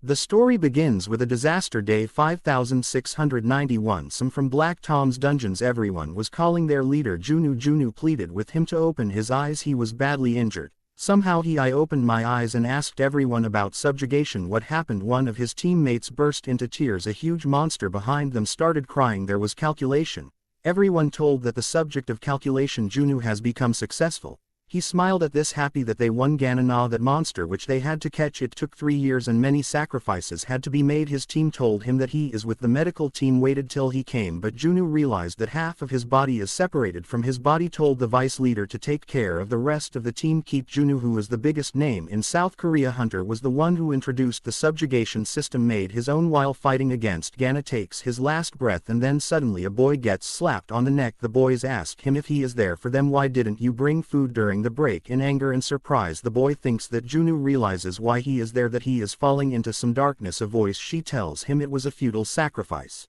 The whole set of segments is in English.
The story begins with a disaster day 5691. Some from Black Tom's dungeons. Everyone was calling their leader Junu. Junu pleaded with him to open his eyes. He was badly injured. Somehow I opened my eyes and asked everyone about subjugation. What happened? One of his teammates burst into tears. A huge monster behind them started crying. There was calculation. Everyone told that the subject of calculation Junu has become successful. He smiled at this, happy that they won. Ganana, that monster which they had to catch. It took 3 years and many sacrifices had to be made. His team told him that he is with the medical team. Waited till he came, but Junu realized that half of his body is separated from his body. Told the vice leader to take care of the rest of the team. Keep Junu, who is the biggest name in South Korea. Hunter was the one who introduced the subjugation system, made his own while fighting against Gana. Takes his last breath and then suddenly a boy gets slapped on the neck. The boys ask him if he is there for them. Why didn't you bring food during the break? In anger and surprise, the boy thinks that Junu realizes why he is there, that he is falling into some darkness. A voice she tells him it was a futile sacrifice.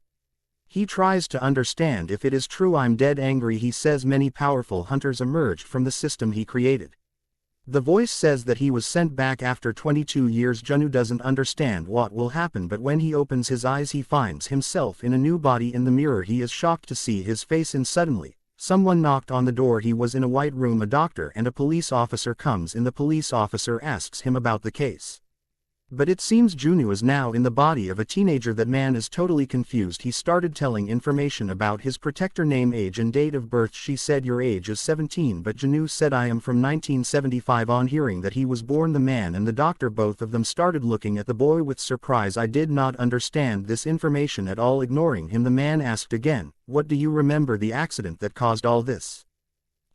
He tries to understand if it is true. I'm dead angry, he says. Many powerful hunters emerged from the system he created. The voice says that he was sent back after 22 years. Junu doesn't understand what will happen, but when he opens his eyes he finds himself in a new body. In the mirror he is shocked to see his face, and suddenly someone knocked on the door. He was in a white room. A doctor and a police officer comes in. The police officer asks him about the case. But it seems Junu is now in the body of a teenager. That man is totally confused. He started telling information about his protector, name, age and date of birth. She said your age is 17, but Junu said I am from 1975. On hearing that he was born, the man and the doctor, both of them, started looking at the boy with surprise. I did not understand this information at all. Ignoring him, the man asked again, what do you remember the accident that caused all this?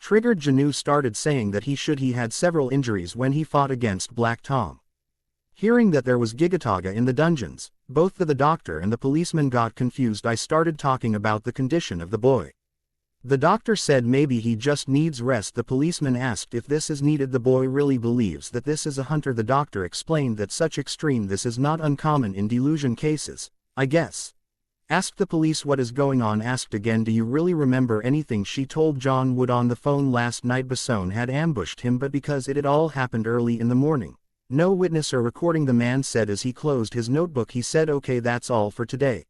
Triggered, Junu started saying that he had several injuries when he fought against Black Tom. Hearing that there was Gigataga in the dungeons, both the doctor and the policeman got confused. I started talking about the condition of the boy. The doctor said maybe he just needs rest. The policeman asked if this is needed. The boy really believes that this is a hunter. The doctor explained that such extreme this is not uncommon in delusion cases, I guess. Asked the police what is going on. Asked again, do you really remember anything? She told John Wood on the phone last night Basone had ambushed him, but because it had all happened early in the morning, no witness or recording. The man said as he closed his notebook. He said okay, that's all for today.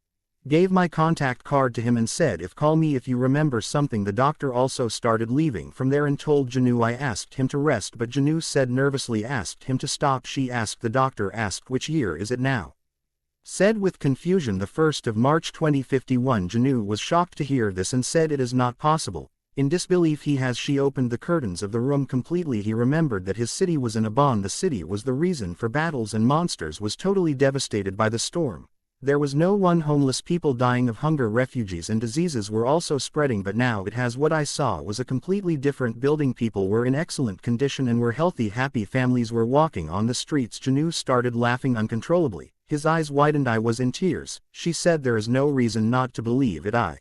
Gave my contact card to him and said call me if you remember something. The doctor also started leaving from there and told Junu I asked him to rest, but Junu said nervously asked him to stop. She asked the doctor which year is it now? Said with confusion the 1st of March 2051. Junu was shocked to hear this and said it is not possible. In disbelief she opened the curtains of the room completely. He remembered that his city was in a bond. The city was the reason for battles and monsters was totally devastated by the storm. There was no one. Homeless people dying of hunger, refugees and diseases were also spreading, but now it has. What I saw was a completely different building. People were in excellent condition and were healthy. Happy families were walking on the streets. Junu started laughing uncontrollably. His eyes widened. I was in tears. She said there is no reason not to believe it. I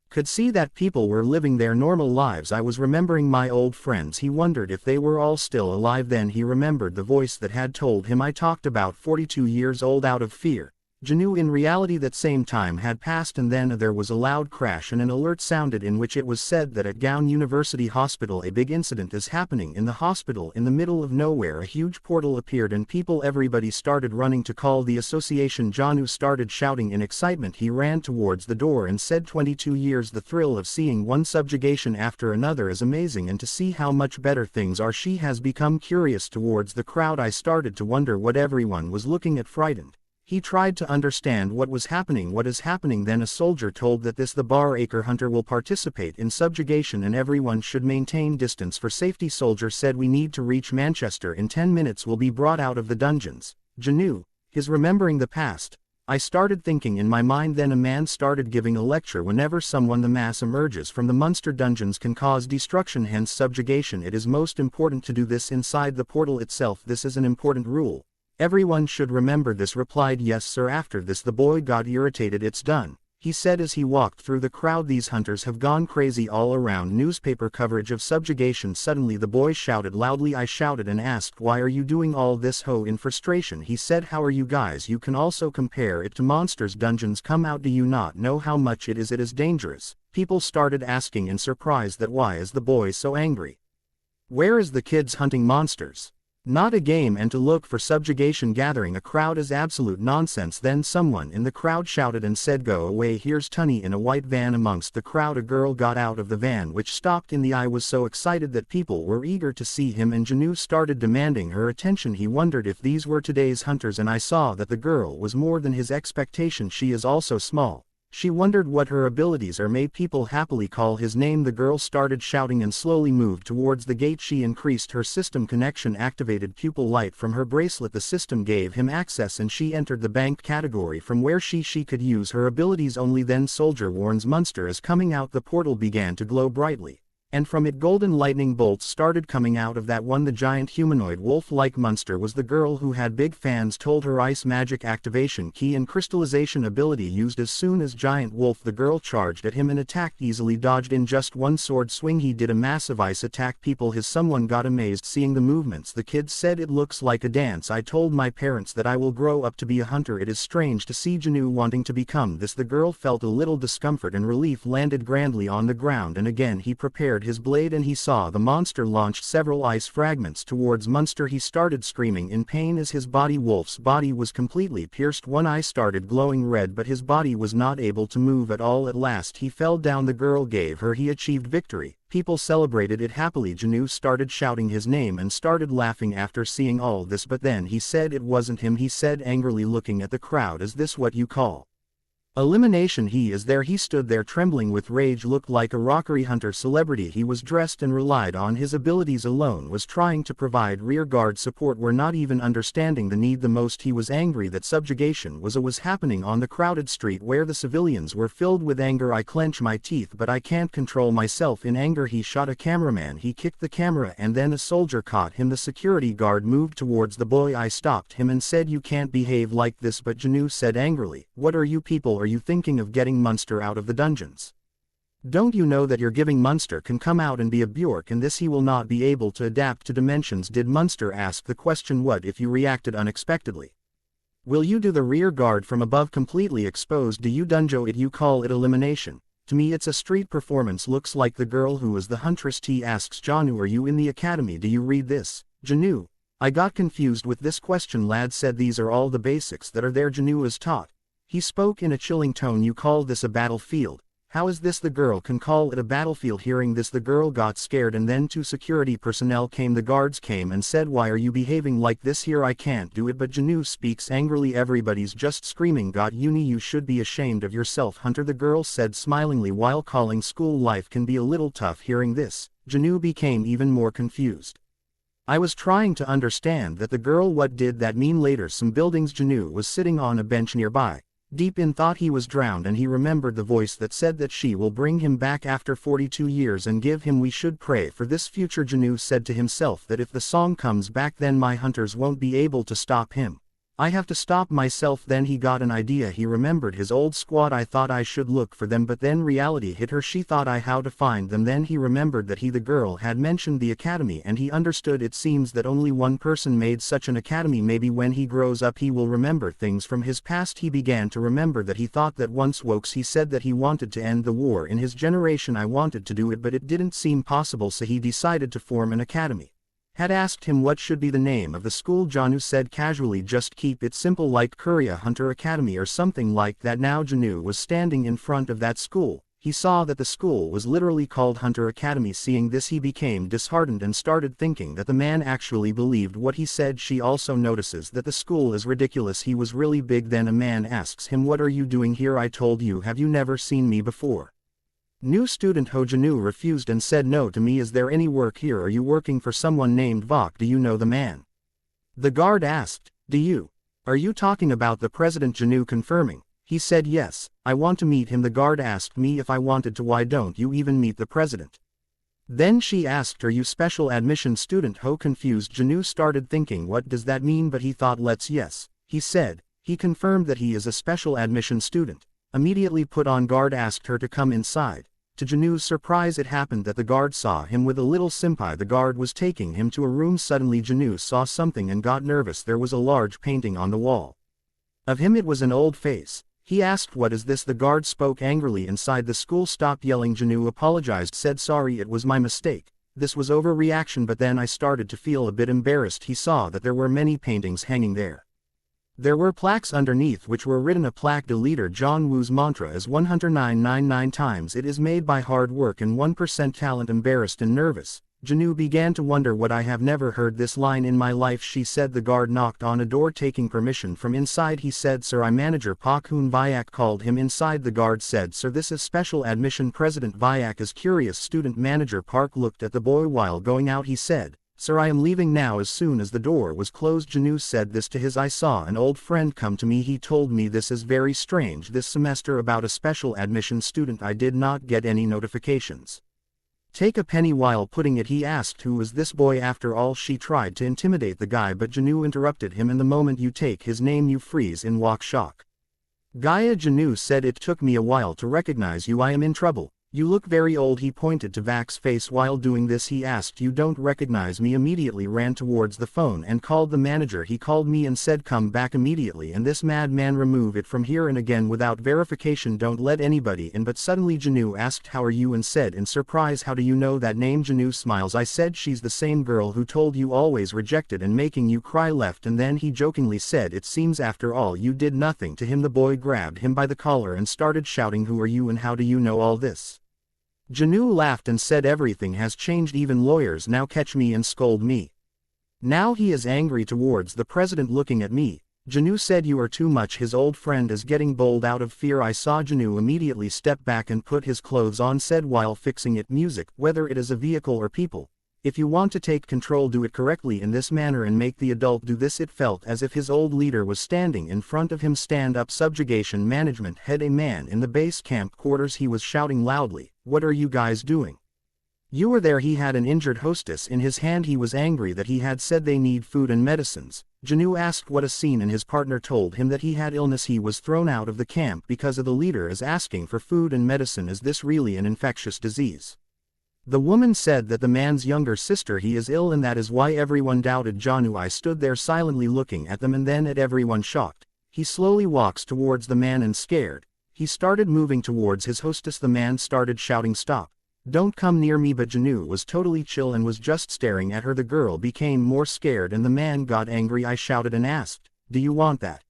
could see that people were living their normal lives. I was remembering my old friends. He wondered if they were all still alive. Then he remembered the voice that had told him I talked about 42 years old. Out of fear, Junu in reality that same time had passed, and then there was a loud crash and an alert sounded in which it was said that at Gown University Hospital a big incident is happening. In the hospital, in the middle of nowhere, a huge portal appeared and everybody started running to call the association. Janu started shouting in excitement. He ran towards the door and said 22 years. The thrill of seeing one subjugation after another is amazing, and to see how much better things are. She has become curious towards the crowd. I started to wonder what everyone was looking at, frightened. He tried to understand what was happening. What is happening? Then a soldier told that the Bar Acre hunter will participate in subjugation and everyone should maintain distance for safety. Soldier said we need to reach Manchester in 10 minutes. Will be brought out of the dungeons. Janu is remembering the past. I started thinking in my mind. Then a man started giving a lecture. Whenever the mass emerges from the Munster dungeons can cause destruction, hence subjugation. It is most important to do this inside the portal itself. This is an important rule. Everyone should remember this. Replied yes sir. After this the boy got irritated. It's done, he said as he walked through the crowd. These hunters have gone crazy all around. Newspaper coverage of subjugation. Suddenly the boy shouted loudly. I shouted and asked why are you doing all this? Ho, in frustration he said how are you guys? You can also compare it to monsters dungeons. Come out. Do you not know how much it is? It is dangerous. People started asking in surprise that why is the boy so angry? Where is the kids hunting monsters? Not a game, and to look for subjugation. Gathering a crowd is absolute nonsense. Then someone in the crowd shouted and said, "Go away, here's Tunny in a white van." Amongst the crowd a girl got out of the van, which stopped in the eye, was so excited that people were eager to see him, and Janu started demanding her attention. He wondered if these were today's hunters, and I saw that the girl was more than his expectation. She is also small. She wondered what her abilities are. May people happily call his name. The girl started shouting and slowly moved towards the gate. She increased her system connection, activated pupil light from her bracelet. The system gave him access, and she entered the bank category from where she could use her abilities only. Then soldier warns monster is coming out. The portal began to glow brightly, and from it golden lightning bolts started coming out of that one. The giant humanoid wolf-like monster was the girl who had big fans told her ice magic activation key and crystallization ability used. As soon as giant wolf the girl charged at him and attacked, easily dodged in just one sword swing. He did a massive ice attack. People his someone got amazed seeing the movements. The kids said, "It looks like a dance. I told my parents that I will grow up to be a hunter." It is strange to see Janu wanting to become this. The girl felt a little discomfort and relief, landed grandly on the ground, and again he prepared his blade, and he saw the monster launched several ice fragments towards monster. He started screaming in pain as his body, wolf's body, was completely pierced. One eye started glowing red, but his body was not able to move at all. At last he fell down. The girl gave her. He achieved victory. People celebrated it happily. Janu started shouting his name and started laughing after seeing all this, but then he said it wasn't him. He said angrily, looking at the crowd, "Is this what you call elimination?" He is there. He stood there trembling with rage, looked like a rockery hunter celebrity. He was dressed and relied on his abilities alone, was trying to provide rear guard support, were not even understanding the need the most. He was angry that subjugation was happening on the crowded street where the civilians were filled with anger. "I clench my teeth, but I can't control myself." In anger he shot a cameraman. He kicked the camera, and then a soldier caught him. The security guard moved towards the boy. I stopped him and said, "You can't behave like this." But Janu said angrily, "What are you people? Are you thinking of getting monster out of the dungeons? Don't you know that your giving monster can come out and be a Bjork, and this he will not be able to adapt to dimensions?" Did monster ask the question, "What if you reacted unexpectedly? Will you do the rear guard from above completely exposed? Do you dunjo it? You call it elimination? To me it's a street performance." Looks like the girl who is the huntress. T asks Janu, "Are you in the academy? Do you read this?" Janu, "I got confused with this question." Lad said, "These are all the basics that are there." Janu is taught. He spoke in a chilling tone, "You call this a battlefield? How is this?" The girl can call it a battlefield. Hearing this the girl got scared, and then two security personnel came. The guards came and said, "Why are you behaving like this here? I can't do it." But Janu speaks angrily, "Everybody's just screaming. Got uni, you should be ashamed of yourself, hunter." The girl said smilingly, "While calling school life can be a little tough." Hearing this, Janu became even more confused. I was trying to understand that the girl. What did that mean? Later, some buildings. Janu was sitting on a bench nearby. Deep in thought he was drowned, and he remembered the voice that said that she will bring him back after 42 years and give him. "We should pray for this future." Janu said to himself that if the song comes back, then my hunters won't be able to stop him. I have to stop myself. Then he got an idea. He remembered his old squad. "I thought I should look for them, but then reality hit her. She thought I how to find them." Then he remembered that the girl had mentioned the academy, and he understood. It seems that only one person made such an academy. Maybe when he grows up he will remember things from his past. He began to remember that he thought that once Wokes he said that he wanted to end the war in his generation. "I wanted to do it, but it didn't seem possible, so he decided to form an academy." Had asked him what should be the name of the school. Janu said casually, "Just keep it simple, like Korea Hunter Academy or something like that." Now Janu was standing in front of that school. He saw that the school was literally called Hunter Academy. Seeing this he became disheartened and started thinking that the man actually believed what he said. She also notices that the school is ridiculous. He was really big. Then a man asks him, "What are you doing here?" "I told you, have you never seen me before?" New student Ho. Janu refused and said, "No to me. Is there any work here? Are you working for someone named Vok? Do you know the man?" The guard asked, "Do you? Are you talking about the president?" Janu confirming. He said, "Yes, I want to meet him." The guard asked me if I wanted to. "Why don't you even meet the president?" Then she asked, "Are you special admission student?" Ho confused. Janu started thinking, what does that mean? But he thought, let's yes. He said. He confirmed that he is a special admission student. Immediately put on guard, asked her to come inside. To Janu's surprise, it happened that the guard saw him with a little senpai. The guard was taking him to a room. Suddenly Janu saw something and got nervous. There was a large painting on the wall. Of him. It was an old face. He asked, "What is this?" The guard spoke angrily. Inside the school, stopped yelling. Janu apologized, said, "Sorry, it was my mistake. this was overreaction, but then I started to feel a bit embarrassed. He saw that there were many paintings hanging there. There were plaques underneath which were written. A plaque de leader John Woo's mantra is 10999 times it is made by hard work and 1% talent. Embarrassed and nervous, Janu began to wonder what I have never heard this line in my life, she said. The guard knocked on a door taking permission from inside. He said, Sir, I manager Pak Hoon Vayak called him inside. The guard said, Sir, this is special admission. President Vayak is curious. Student manager Park looked at the boy while going out. He said, Sir, I am leaving now. As soon as the door was closed, Janu said this to his I saw an old friend come to me. He told me this is very strange. This semester about a special admission student I did not get any notifications. Take a penny while putting it. He asked who was this boy after all. She tried to intimidate the guy, but Janu interrupted him. In the moment you take his name you freeze in walk shock. Gaia, Janu said, it took me a while to recognize you. I am in trouble. You look very old. He pointed to Vak's face while doing this. He asked, you don't recognize me? Immediately ran towards the phone and called the manager. He called me and said come back immediately and this madman remove it from here. And again without verification, don't let anybody in. But suddenly Janu asked how are you and said in surprise, how do you know that name? Janu smiles. I said she's the same girl who told you always rejected and making you cry. Left and then he jokingly said, it seems after all you did nothing to him. The boy grabbed him by the collar and started shouting, who are you and how do you know all this? Janu laughed and said, everything has changed, even lawyers now catch me and scold me. Now he is angry towards the president. Looking at me, Janu said, you are too much. His old friend is getting bold. Out of fear I saw Janu immediately step back and put his clothes on, said while fixing it, music, whether it is a vehicle or people. If you want to take control, do it correctly in this manner and make the adult do this. It felt as if his old leader was standing in front of him. Stand up. Subjugation management head, a man in the base camp quarters. He was shouting loudly, what are you guys doing? You were there. He had an injured hostess in his hand. He was angry that he had said they need food and medicines. Janu asked what a scene, and his partner told him that he had illness. He was thrown out of the camp because of the leader is asking for food and medicine. Is this really an infectious disease? The woman said that the man's younger sister, he is ill and that is why everyone doubted Janu. I stood there silently looking at them and then at everyone shocked. He slowly walks towards the man and scared. He started moving towards his hostess. The man started shouting, stop. Don't come near me, but Janu was totally chill and was just staring at her. The girl became more scared and the man got angry. I shouted and asked, do you want that?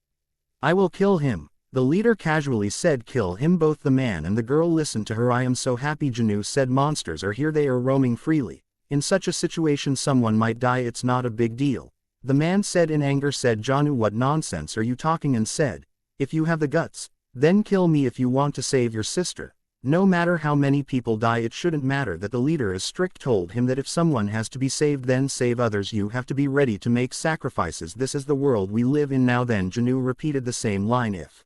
I will kill him. The leader casually said, kill him. Both the man and the girl listened to her. I am so happy. Janu said, monsters are here. They are roaming freely. In such a situation someone might die. It's not a big deal. The man said in anger, said Janu, what nonsense are you talking? And said, if you have the guts, then kill me if you want to save your sister. No matter how many people die, it shouldn't matter that the leader is strict. Told him that if someone has to be saved, then save others. You have to be ready to make sacrifices. This is the world we live in now. Then Janu repeated the same line, if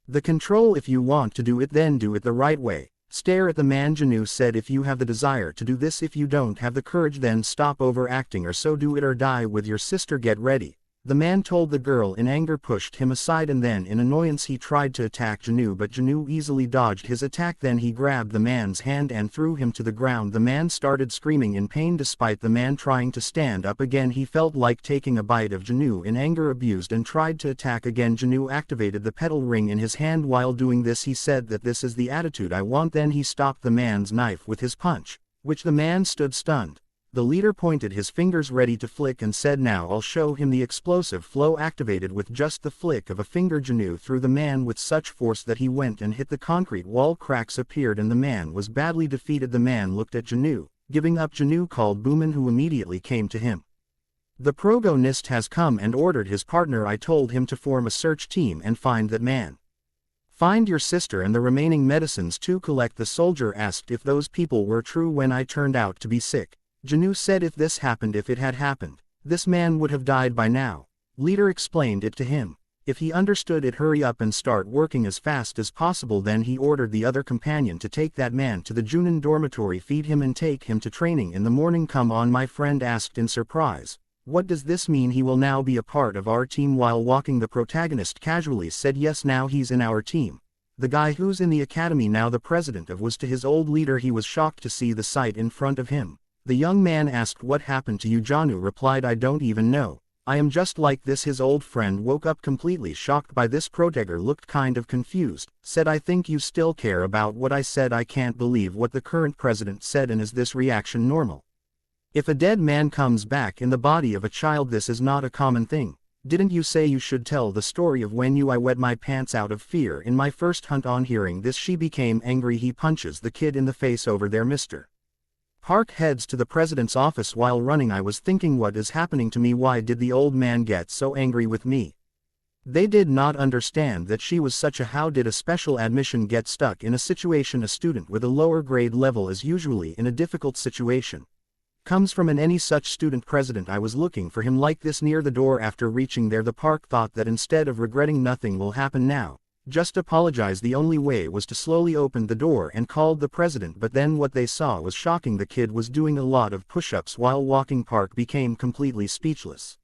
the control, if you want to do it, then do it the right way. Stare at the man. Janu said, if you have the desire to do this, if you don't have the courage, then stop overacting or so do it or die with your sister. Get ready. The man told the girl in anger, pushed him aside, and then in annoyance he tried to attack Janu, but Janu easily dodged his attack. Then he grabbed the man's hand and threw him to the ground. The man started screaming in pain. Despite the man trying to stand up again, he felt like taking a bite of Janu. In anger, abused and tried to attack again. Janu activated the petal ring in his hand. While doing this, he said that this is the attitude I want. Then he stopped the man's knife with his punch, which the man stood stunned. The leader pointed his fingers ready to flick and said, now I'll show him. The explosive flow activated with just the flick of a finger. Janu threw the man with such force that he went and hit the concrete wall. Cracks appeared and the man was badly defeated. The man looked at Janu, giving up. Janu called Boomin, who immediately came to him. The protagonist has come and ordered his partner. I told him to form a search team and find that man. Find your sister and the remaining medicines to collect. The soldier asked if those people were true when I turned out to be sick. Janu said if this happened, if it had happened, this man would have died by now. Leader explained it to him. If he understood it, hurry up and start working as fast as possible. Then he ordered the other companion to take that man to the Junin dormitory, feed him and take him to training in the morning. Come on, my friend asked in surprise. What does this mean? He will now be a part of our team. While walking, the protagonist casually said, yes, now he's in our team. The guy who's in the academy now the president of was to his old leader. He was shocked to see the sight in front of him. The young man asked, what happened to you? Janu replied, I don't even know. I am just like this. His old friend woke up completely shocked by this. Protagonist looked kind of confused, said, I think you still care about what I said. I can't believe what the current president said. And is this reaction normal? If a dead man comes back in the body of a child, this is not a common thing. Didn't you say you should tell the story of when I wet my pants out of fear in my first hunt? On hearing this, she became angry. He punches the kid in the face. Over there, Mr. Park heads to the president's office. While running, I was thinking, what is happening to me? Why did the old man get so angry with me? They did not understand that she was such a how did a special admission get stuck in a situation a student with a lower grade level is usually in a difficult situation. Comes from any such student president. I was looking for him like this near the door. After reaching there, the Park thought that instead of regretting, nothing will happen now, just apologize. The only way was to slowly open the door and called the president, but then what they saw was shocking. The kid was doing a lot of push-ups while walking. Park became completely speechless.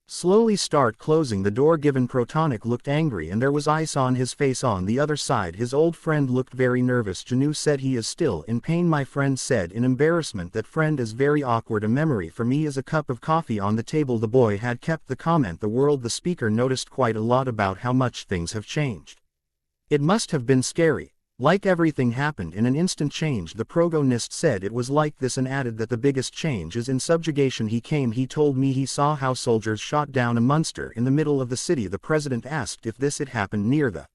Slowly start closing the door. Given Protonic looked angry and there was ice on his face. On the other side, his old friend looked very nervous. Janu said he is still in pain. My friend said in embarrassment that friend is very awkward. A memory for me is a cup of coffee on the table. The boy had kept the comment the world. The speaker noticed quite a lot about how much things have changed. It must have been scary. Like everything happened in an instant. Change. The protagonist said it was like this and added that the biggest change is in subjugation. He told me he saw how soldiers shot down a monster in the middle of the city. The president asked if this had happened near the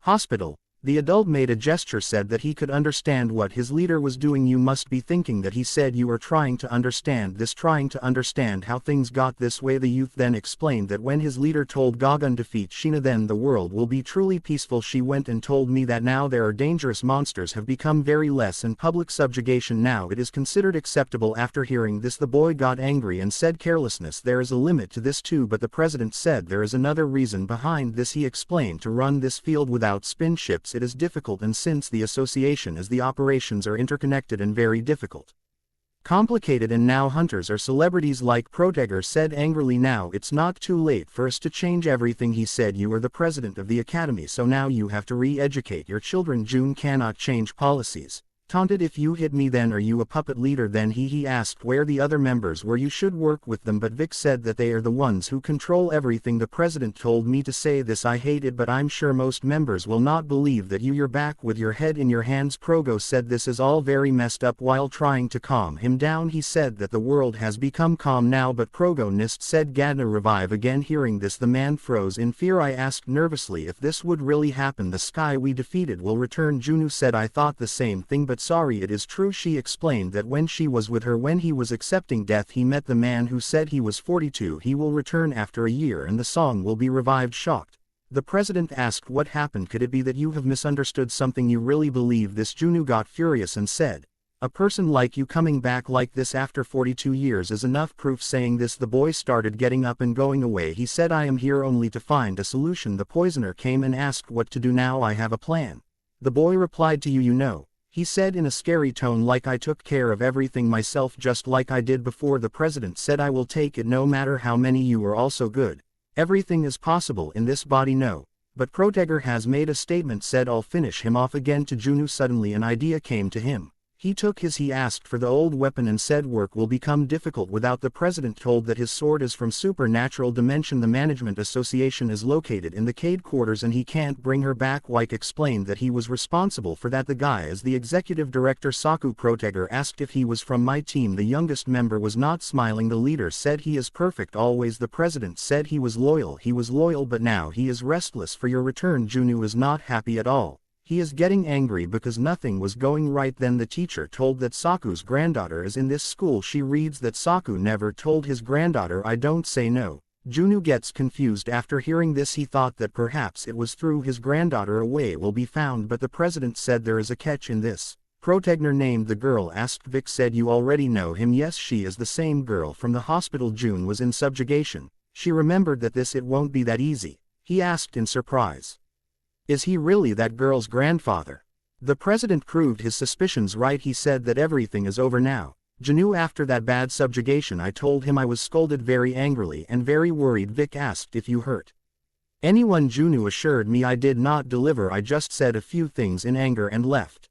hospital. The adult made a gesture, said that he could understand what his leader was doing. You must be thinking that he said you are trying to understand this, trying to understand how things got this way. The youth then explained that when his leader told Gagan defeat Sheena, then the world will be truly peaceful. She went and told me that now there are dangerous monsters have become very less in public subjugation. Now it is considered acceptable. After hearing this, the boy got angry and said carelessness. There is a limit to this too, but the president said there is another reason behind this. He explained to run this field without spin ships it is difficult, and since the association as the operations are interconnected and very difficult, complicated, and now hunters are celebrities like Proteger said angrily. Now it's not too late for us to change everything. He said you are the president of the academy, so now you have to re-educate your children. June cannot change policies. Taunted, if you hit me then are you a puppet leader? Then he asked where the other members were. You should work with them, but Vic said that they are the ones who control everything. The president told me to say this. I hate it, but I'm sure most members will not believe that you're back with your head in your hands. Progo said this is all very messed up. While trying to calm him down, he said that the world has become calm now, but Progonist said Gadna revive again. Hearing this, the man froze in fear. I asked nervously if this would really happen. The sky we defeated will return. Junu said I thought the same thing, but sorry, it is true. She explained that when she was with her when he was accepting death, he met the man who said he was 42. He will return after a year and the song will be revived. Shocked, the president asked what happened. Could it be that you have misunderstood something? You really believe this? Junu got furious and said, a person like you coming back like this after 42 years is enough proof. Saying this, the boy started getting up and going away. He said I am here only to find a solution. The poisoner came and asked what to do. Now I have a plan. The boy replied to you know. He said in a scary tone, like I took care of everything myself just like I did before. The president said I will take it no matter how many you are also good. Everything is possible in this body. No. But Proteger has made a statement, said I'll finish him off again. To Junu suddenly an idea came to him. He took his. He asked for the old weapon and said work will become difficult without. The president told that his sword is from supernatural dimension. The management association is located in the Cade quarters and he can't bring her back. Wyke explained that he was responsible for that. The guy is the executive director. Saku Proteger asked if he was from my team. The youngest member was not smiling. The leader said he is perfect always. The president said he was loyal, but now he is restless for your return. Junu is not happy at all. He is getting angry because nothing was going right. Then the teacher told that Saku's granddaughter is in this school. She reads that Saku never told his granddaughter I don't say no. Junu gets confused after hearing this. He thought that perhaps it was through his granddaughter a way will be found, but the president said there is a catch in this. Protegner named the girl. Asked Vic said you already know him. Yes, she is the same girl from the hospital. June was in subjugation. She remembered that it won't be that easy. He asked in surprise, is he really that girl's grandfather? The president proved his suspicions right. He said that everything is over now. Janu, after that bad subjugation I told him I was scolded very angrily and very worried. Vic asked if you hurt anyone. Junu assured me I did not deliver. I just said a few things in anger and left.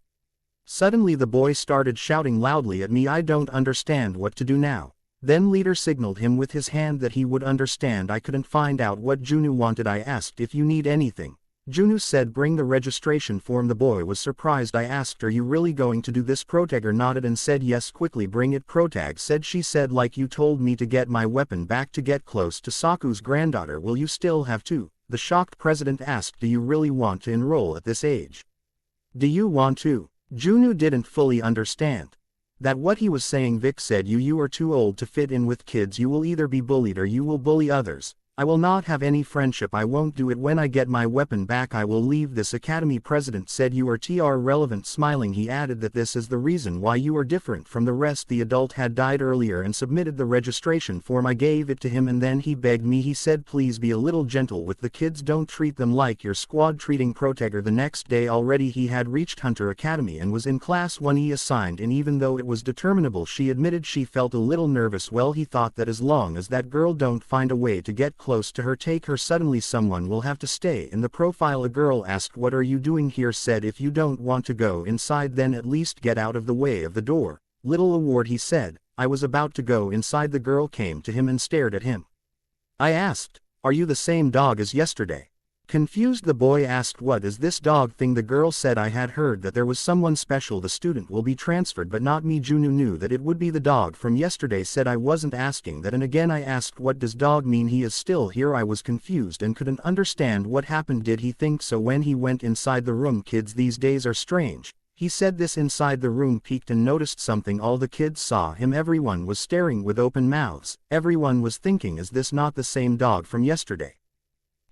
Suddenly the boy started shouting loudly at me. I don't understand what to do now. Then leader signaled him with his hand that he would understand. I couldn't find out what Junu wanted. I asked if you need anything. Junwoo said bring the registration form. The boy was surprised. I asked are you really going to do this? Protagor nodded and said yes. Quickly bring it. Protag said she said like you told me to get my weapon back to get close to Saku's granddaughter. Will you still have to? The shocked president asked do you really want to enroll at this age? Do you want to? Junwoo didn't fully understand that what he was saying. Vic said you are too old to fit in with kids. You will either be bullied or you will bully others. I will not have any friendship. I won't do it. When I get my weapon back I will leave this academy. President said you are tr relevant. Smiling he added that this is the reason why you are different from the rest. The adult had died earlier and submitted the registration form. I gave it to him and then he begged me. He said please be a little gentle with the kids. Don't treat them like your squad treating Protagor. The next day already he had reached Hunter Academy and was in class 1E assigned in. Even though it was determinable she admitted she felt a little nervous. Well he thought that as long as that girl don't find a way to get close to her take her suddenly someone will have to stay in the profile. A girl asked what are you doing here? Said if you don't want to go inside then at least get out of the way of the door. Little award he said. I was about to go inside. The girl came to him and stared at him. I asked, are you the same dog as yesterday? Confused the boy asked what is this dog thing? The girl said I had heard that there was someone special. The student will be transferred but not me. Junwoo knew that it would be the dog from yesterday. Said I wasn't asking that and again I asked what does dog mean? He is still here. I was confused and couldn't understand what happened. Did he think so when he went inside the room? Kids these days are strange. He said this inside the room peeked and noticed something. All the kids saw him. Everyone was staring with open mouths. Everyone was thinking is this not the same dog from yesterday?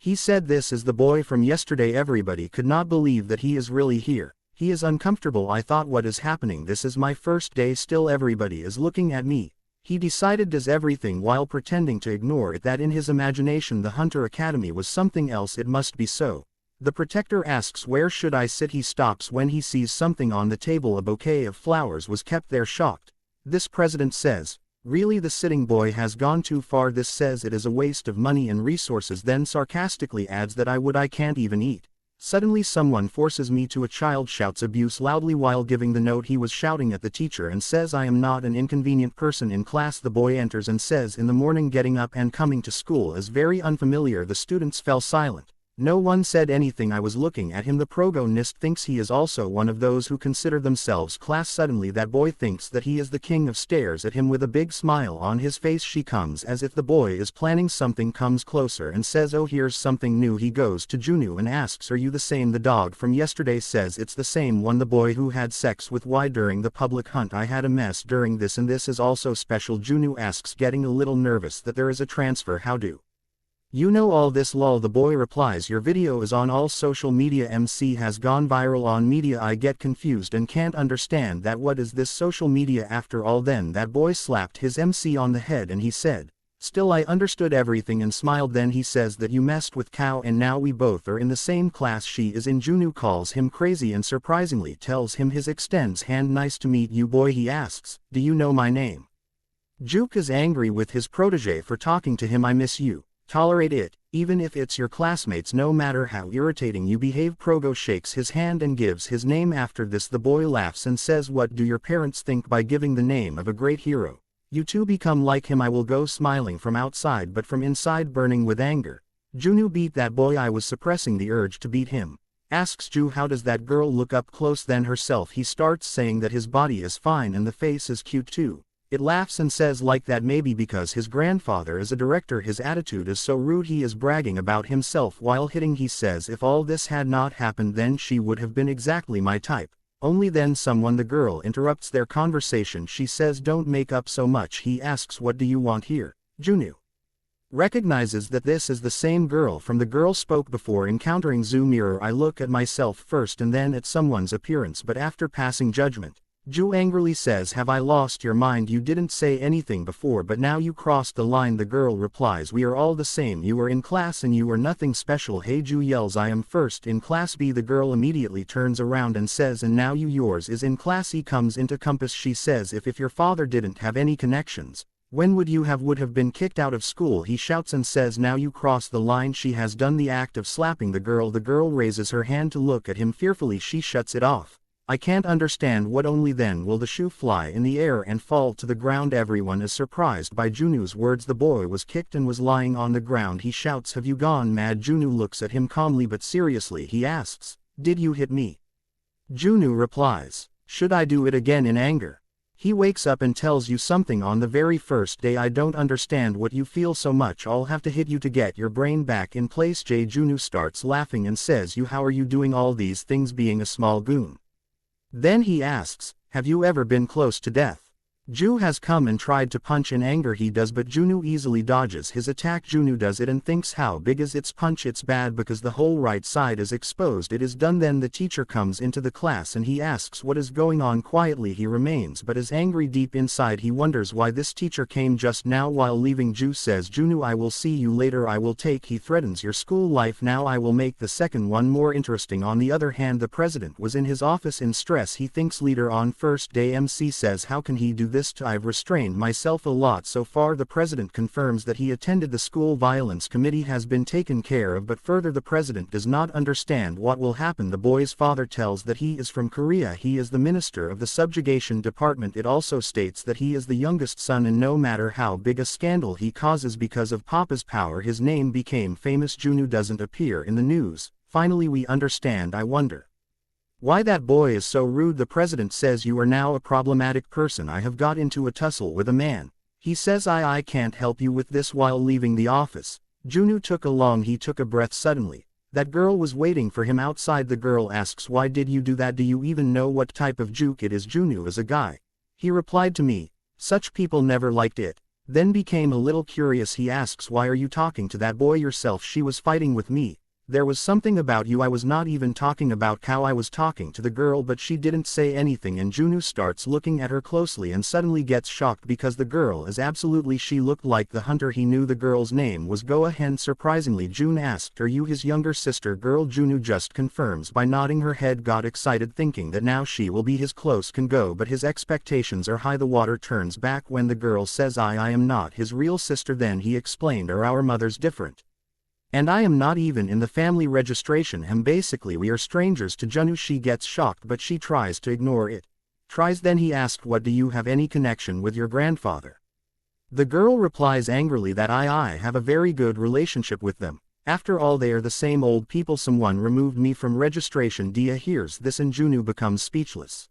He said this is the boy from yesterday. Everybody could not believe that he is really here. He is uncomfortable. I thought what is happening? This is my first day. Still everybody is looking at me. He decided does everything while pretending to ignore it that in his imagination the Hunter Academy was something else. It must be so. The protector asks where should I sit? He stops when he sees something on the table. A bouquet of flowers was kept there. Shocked. This president says, really the sitting boy has gone too far. This says it is a waste of money and resources. Then sarcastically adds that I can't even eat. Suddenly someone forces me to. A child shouts abuse loudly while giving the note. He was shouting at the teacher and says I am not an inconvenient person in class. The boy enters and says in the morning getting up and coming to school is very unfamiliar. The students fell silent. No one said anything. I was looking at him. The protagonist thinks he is also one of those who consider themselves class. Suddenly that boy thinks that he is the king of stares at him with a big smile on his face. She comes as if the boy is planning something, comes closer and says oh here's something new. He goes to Junwoo and asks are you the same the dog from yesterday? Says it's the same one, the boy who had sex with Y during the public hunt. I had a mess during this and this is also special. Junwoo asks getting a little nervous that there is a transfer. How do you know all this? Lol. The boy replies your video is on all social media. MC has gone viral on media. I get confused and can't understand that. What is this social media after all? Then that boy slapped his MC on the head and he said, still I understood everything and smiled. Then he says that you messed with Cow and now we both are in the same class. She is in. Junwoo calls him crazy and surprisingly tells him his extends hand. Nice to meet you boy. He asks, do you know my name? Juke is angry with his protege for talking to him. I miss you. Tolerate it, even if it's your classmates no matter how irritating you behave. Progo shakes his hand and gives his name. After this the boy laughs and says what do your parents think by giving the name of a great hero? You two become like him. I will go. Smiling from outside but from inside burning with anger. Junwoo beat that boy. I was suppressing the urge to beat him. Asks Ju how does that girl look up close? Then herself. He starts saying that his body is fine and the face is cute too. It laughs and says like that maybe because his grandfather is a director his attitude is so rude. He is bragging about himself while hitting. He says if all this had not happened then she would have been exactly my type. Only then someone. The girl interrupts their conversation. She says don't make up so much. He asks what do you want here? Junwoo recognizes that this is the same girl from the girl spoke before. Encountering Zoo mirror. I look at myself first and then at someone's appearance but after passing judgment. Ju angrily says have I lost your mind? You didn't say anything before but now you crossed the line. The girl replies we are all the same. You are in class and you are nothing special. Hey Ju yells I am first in class B. The girl immediately turns around and says and now yours is in class E. Comes into Compass. She says if your father didn't have any connections, when would have been kicked out of school? He shouts and says now you cross the line. She has done the act of slapping the girl. The girl raises her hand to look at him fearfully. She shuts it off. I can't understand what. Only then will the shoe fly in the air and fall to the ground. Everyone is surprised by Junu's words. The boy was kicked and was lying on the ground. He shouts, "Have you gone mad?" Junu looks at him calmly but seriously. He asks, "Did you hit me?" Junu replies, "Should I do it again?" in anger. He wakes up and tells you something on the very first day. "I don't understand what you feel so much. I'll have to hit you to get your brain back in place." Junu starts laughing and says, "How are you doing all these things being a small goon?" Then he asks, "Have you ever been close to death?" Ju has come and tried to punch in anger. He does, but Junu easily dodges his attack. Junu does it and thinks, how big is its punch? It's bad because the whole right side is exposed. It is done. Then the teacher comes into the class and he asks what is going on. Quietly he remains but is angry deep inside. He wonders why this teacher came just now. While leaving, Ju says, "Junu, I will see you later. I will take," he threatens, "your school life now. I will make the second one more interesting." On the other hand, the president was in his office in stress. He thinks, leader on first day. MC says, "How can he do this? I've restrained myself a lot so far." The president confirms that he attended the school violence committee has been taken care of, but further the president does not understand what will happen. The boy's father tells that he is from Korea. He is the minister of the subjugation department. It also states that he is the youngest son and no matter how big a scandal he causes because of Papa's power, his name became famous. Junu doesn't appear in the news. Finally we understand. I wonder why that boy is so rude. The president says, "You are now a problematic person. I have got into a tussle with a man." He says, I can't help you with this." While leaving the office, Junu took a breath suddenly. That girl was waiting for him outside. The girl asks, "Why did you do that? Do you even know what type of juke it is?" Junu is a guy. He replied to me, "Such people never liked it." Then became a little curious. He asks, "Why are you talking to that boy yourself?" "She was fighting with me. There was something about you. I was not even talking about cow. I was talking to the girl, but she didn't say anything." And Junu starts looking at her closely and suddenly gets shocked because the girl is absolutely. She looked like the hunter. He knew the girl's name was Go-Ahen. Surprisingly, June asked, "Are you his younger sister?" Girl Junu just confirms by nodding her head. Got excited thinking that now she will be his close can go, but his expectations are high. The water turns back when the girl says, I am not his real sister." Then he explained, "Our mothers different. And I am not even in the family registration. Basically we are strangers to Junu." She gets shocked but she tries to ignore it. Then he asked, "What, do you have any connection with your grandfather?" The girl replies angrily that I have a very good relationship with them. After all, they are the same old people. Someone removed me from registration. Dia hears this and Junu becomes speechless.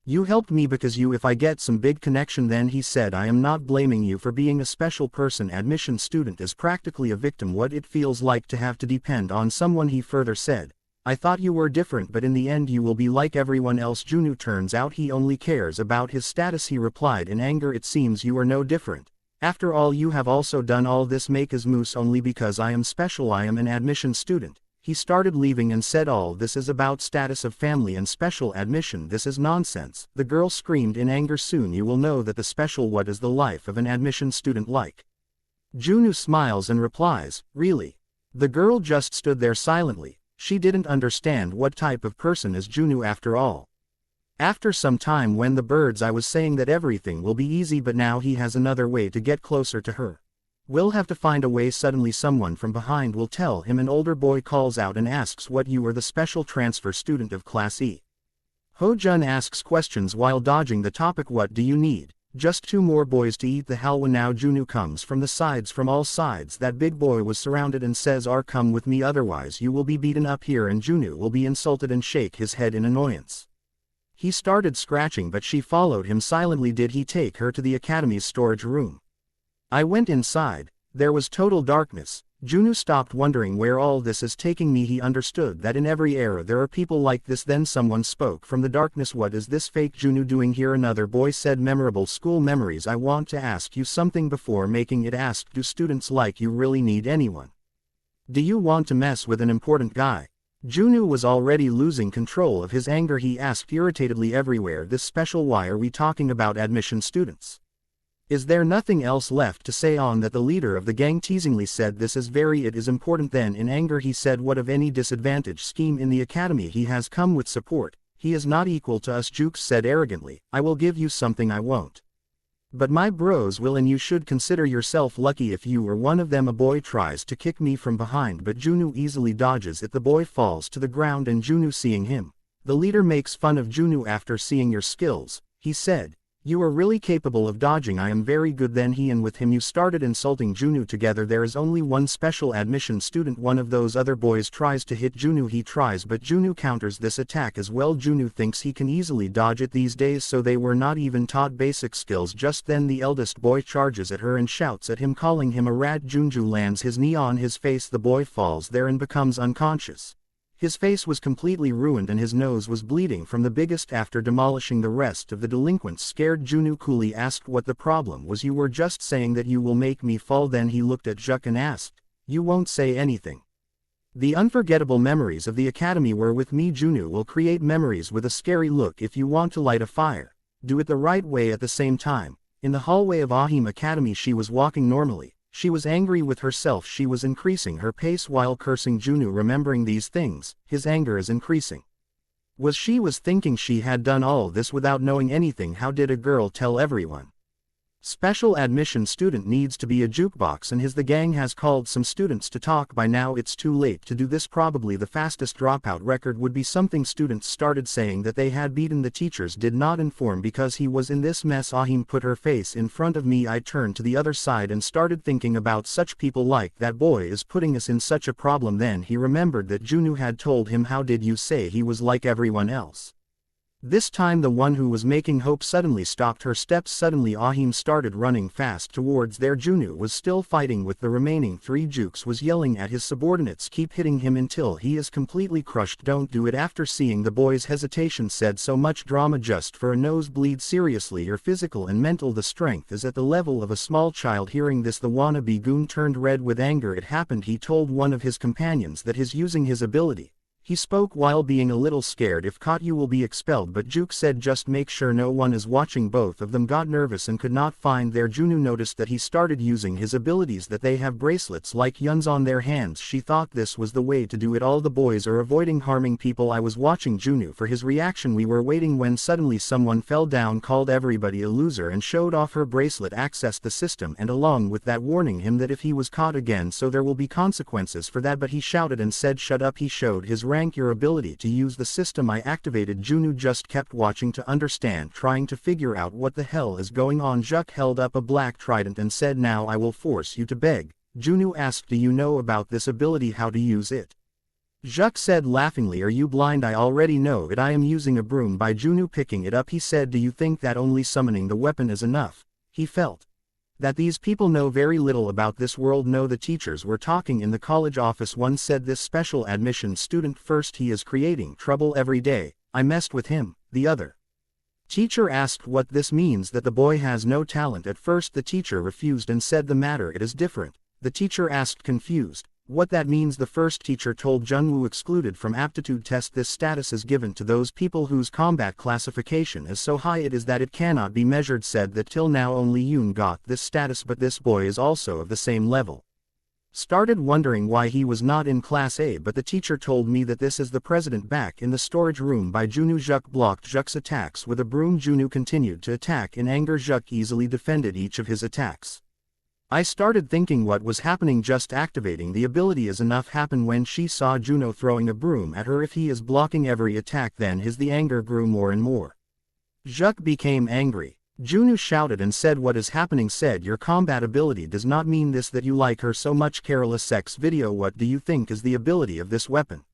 "You helped me because if I get some big connection." Then he said, "I am not blaming you for being a special person. Admission student is practically a victim. What it feels like to have to depend on someone." He further said, "I thought you were different, but in the end you will be like everyone else." Junu turns out he only cares about his status. He replied in anger, "It seems you are no different. After all, you have also done all this make as moose only because I am special. I am an admission student." He started leaving and said, "All this is about status of family and special admission. This is nonsense." The girl screamed in anger, "Soon you will know that the special. What is the life of an admission student like?" Junu smiles and replies, "Really?" The girl just stood there silently. She didn't understand what type of person is Junu after all. After some time, when the birds, I was saying that everything will be easy, but now he has another way to get closer to her. We'll have to find a way. Suddenly someone from behind will tell him. An older boy calls out and asks, "What, you are the special transfer student of Class E?" Ho Jun asks questions while dodging the topic. "What do you need?" "Just 2 more boys to eat the halwa." Now Junu comes from the sides, from all sides. That big boy was surrounded and says, "Come with me, otherwise you will be beaten up here." And Junu will be insulted and shake his head in annoyance. He started scratching but she followed him silently. Did he take her to the academy's storage room? I went inside. There was total darkness. Junu stopped wondering where all this is taking me. He understood that in every era there are people like this. Then someone spoke from the darkness, "What is this fake Junu doing here?" Another boy said, "Memorable school memories. I want to ask you something before making it." Asked, "Do students like you really need anyone? Do you want to mess with an important guy?" Junu was already losing control of his anger. He asked irritatedly, "Everywhere this special? Why are we talking about admission students? Is there nothing else left to say?" On that, the leader of the gang teasingly said, "It is important." Then in anger he said, "What of any disadvantage scheme in the academy? He has come with support. He is not equal to us." Jukes said arrogantly, "I will give you something. I won't. But my bros will, and you should consider yourself lucky if you were one of them." A boy tries to kick me from behind but Junu easily dodges it. The boy falls to the ground and Junu, seeing him, The leader makes fun of Junwoo after seeing your skills. He said, "You are really capable of dodging. I am very good." Then he and with him you started insulting Junwoo together. There is only one special admission student. One of those other boys tries to hit Junwoo. He tries but Junwoo counters this attack as well. Junwoo thinks he can easily dodge it these days, so they were not even taught basic skills. Just then the eldest boy charges at her and shouts at him, calling him a rat. Junwoo lands his knee on his face. The boy falls there and becomes unconscious. His face was completely ruined and his nose was bleeding from the biggest. After demolishing the rest of the delinquents, scared, Junwoo coolly asked what the problem was. "You were just saying that you will make me fall." Then he looked at Juk and asked, "You won't say anything?" "The unforgettable memories of the academy were with me." Junwoo will create memories with a scary look. "If you want to light a fire, do it the right way at the same time." In the hallway of Ahim Academy she was walking normally. She was angry with herself. She was increasing her pace while cursing Junwoo. Remembering these things, his anger is increasing. She was thinking she had done all this without knowing anything. How did a girl tell everyone? Special admission student needs to be a jukebox and the gang has called some students to talk. By now it's too late to do this. Probably the fastest dropout record would be something. Students started saying that they had beaten the teachers, did not inform because he was in this mess. Ahim put her face in front of me. I turned to the other side and started thinking about such people like that boy is putting us in such a problem. Then he remembered that Junwoo had told him, "How did you say he was like everyone else?" This time the one who was making hope suddenly stopped her steps. Suddenly Ahim started running fast towards there. Junwoo was still fighting with the remaining three. Jukes was yelling at his subordinates, "Keep hitting him until he is completely crushed. Don't do it." After seeing the boy's hesitation, said, "So much drama just for a nosebleed? Seriously, your physical and mental the strength is at the level of a small child." Hearing this the wannabe goon turned red with anger. It happened. He told one of his companions that his using his ability. He spoke while being a little scared. "If caught you will be expelled." But Juke said, "Just make sure no one is watching." Both of them got nervous and could not find their Junwoo. Noticed that he started using his abilities, that they have bracelets like yuns on their hands. She thought this was the way to do it. All the boys are avoiding harming people. I was watching Junwoo for his reaction. We were waiting when suddenly someone fell down, called everybody a loser and showed off her bracelet, accessed the system, and along with that warning him that if he was caught again so there will be consequences for that. But he shouted and said, "Shut up." He showed his rank, "Your ability to use the system I activated." Junwoo just kept watching to understand, trying to figure out what the hell is going on. Juk held up a black trident and said, "Now I will force you to beg." Junwoo asked, "Do you know about this ability, how to use it?" Juk said laughingly, "Are you blind? I already know it. I am using a broom." By Junwoo picking it up, he said, "Do you think that only summoning the weapon is enough?" He felt that these people know very little about this world. No, the teachers were talking in the college office. One said, "This special admission student, first he is creating trouble every day. I messed with him." The other teacher asked what this means, that the boy has no talent. At first the teacher refused and said, "The matter it is different." The teacher asked, confused, what that means. The first teacher told Junwoo, excluded from aptitude test. This status is given to those people whose combat classification is so high it is that it cannot be measured. Said that till now only Yoon got this status, but this boy is also of the same level. Started wondering why he was not in class A, but the teacher told me that this is the president. Back in the storage room by Junwoo, Juk blocked Juk's attacks with a broom. Junwoo continued to attack in anger. Juk easily defended each of his attacks. I started thinking what was happening. Just activating the ability is enough. Happened when she saw Junwoo throwing a broom at her. If he is blocking every attack, then the anger grew more and more. Juk became angry. Junwoo shouted and said, "What is happening?" Said, "Your combat ability does not mean this, that you like her so much." Careless sex video. What do you think is the ability of this weapon?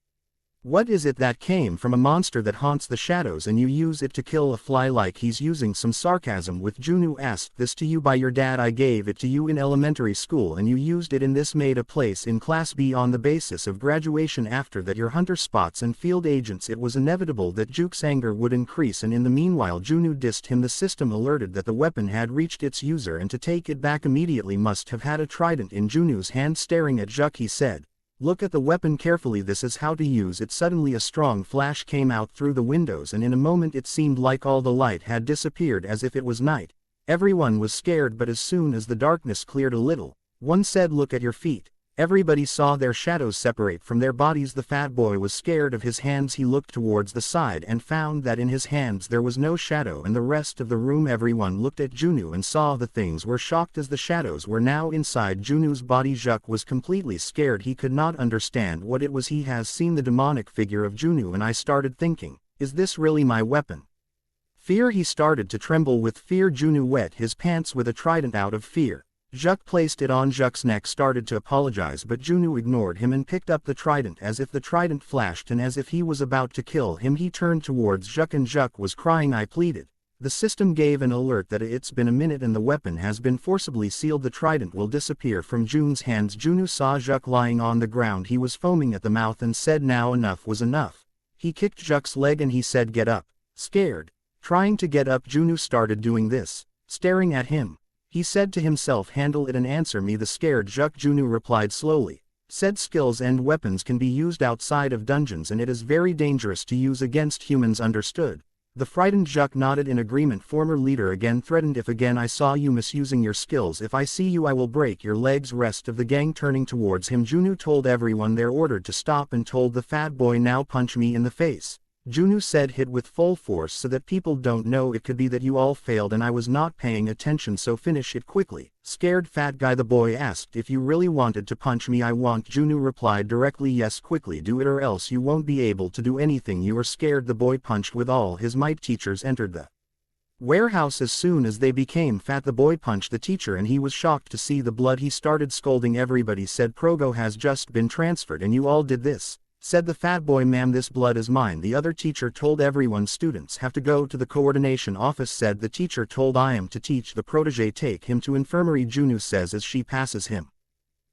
What is it that came from a monster that haunts the shadows and you use it to kill a fly? Like he's using some sarcasm with Junwoo. Asked this to you by your dad. I gave it to you in elementary school and you used it in this. Made a place in class B on the basis of graduation. After that your hunter spots and field agents. It was inevitable that Juke's anger would increase, and in the meanwhile Junwoo dissed him. The system alerted that the weapon had reached its user and to take it back immediately must have had a trident in Junwoo's hand. Staring at Juk, he said, "Look at the weapon carefully. This is how to use it." Suddenly a strong flash came out through the windows and in a moment it seemed like all the light had disappeared, as if it was night. Everyone was scared, but as soon as the darkness cleared a little, one said, "Look at your feet." Everybody saw their shadows separate from their bodies. The fat boy was scared of his hands. He looked towards the side and found that in his hands there was no shadow in the rest of the room. Everyone looked at Junwoo and saw the things were shocked, as the shadows were now inside Junwoo's body. Juk was completely scared. He could not understand what it was. He has seen the demonic figure of Junwoo, and I started thinking, Is this really my weapon? Fear. He started to tremble with fear. Junwoo wet his pants with a trident out of fear. Juk placed it on Juk's neck, started to apologize, but Junwoo ignored him and picked up the trident. As if the trident flashed and as if he was about to kill him, he turned towards Juk and Juk was crying. I pleaded. The system gave an alert that it's been a minute and the weapon has been forcibly sealed. The trident will disappear from Jun's hands. Junwoo saw Juk lying on the ground. He was foaming at the mouth and said now enough was enough. He kicked Juk's leg and he said get up. Scared. Trying to get up, Junwoo started doing this, staring at him. He said to himself, handle it and answer me. The scared Juk. Junwoo replied slowly. Said skills and weapons can be used outside of dungeons and it is very dangerous to use against humans. Understood? The frightened Juk nodded in agreement. Former leader again threatened, if again I saw you misusing your skills, if I see you I will break your legs. Rest of the gang turning towards him. Junwoo told everyone they're ordered to stop and told the fat boy now punch me in the face. Junwoo said hit with full force so that people don't know. It could be that you all failed and I was not paying attention, so finish it quickly. Scared fat guy. The boy asked if you really wanted to punch me. I want. Junwoo replied directly yes, quickly do it or else you won't be able to do anything. You are scared. The boy punched with all his might. Teachers entered the warehouse as soon as they became fat. The boy punched the teacher and he was shocked to see the blood. He started scolding everybody, said Progo has just been transferred and you all did this. Said the fat boy, ma'am, this blood is mine. The other teacher told everyone students have to go to the coordination office. Said the teacher told I am to teach the protege, take him to infirmary. Junwoo says as she passes him.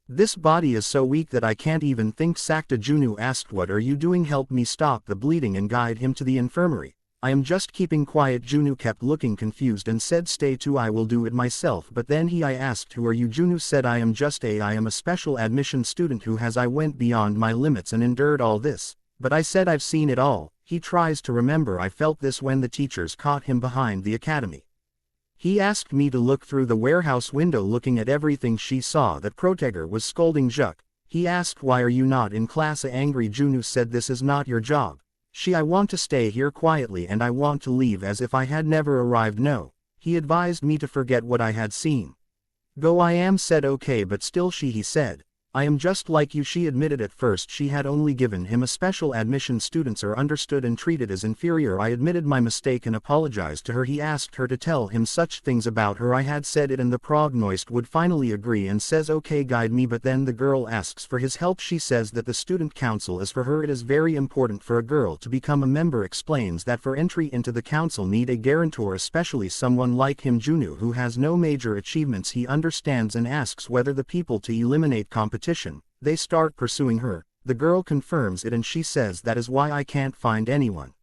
This body is so weak that I can't even think. Sakta. Junwoo asked what are you doing? Help me stop the bleeding and guide him to the infirmary. I am just keeping quiet. Junwoo kept looking confused and said stay too, I will do it myself. But then I asked who are you? Junwoo said I am a special admission student who has I went beyond my limits and endured all this. But I said I've seen it all. He tries to remember. I felt this when the teachers caught him behind the academy. He asked me to look through the warehouse window. Looking at everything she saw that Proteger was scolding Juk. He asked why are you not in class? Angry. Junwoo said this is not your job. I want to stay here quietly and I want to leave as if I had never arrived. No. He advised me to forget what I had seen. Go. I am said okay, but still he said. I am just like you. She admitted at first she had only given him a special admission. Students are understood and treated as inferior. I admitted my mistake and apologized to her. He asked her to tell him such things about her. I had said it and the prognoist would finally agree and says okay, guide me. But then the girl asks for his help. She says that the student council is for her. It is very important for a girl to become a member. Explains that for entry into the council need a guarantor, especially someone like him. Junwoo, who has no major achievements, he understands and asks whether the people to eliminate competition. They start pursuing her. The girl confirms it and she says that is why I can't find anyone.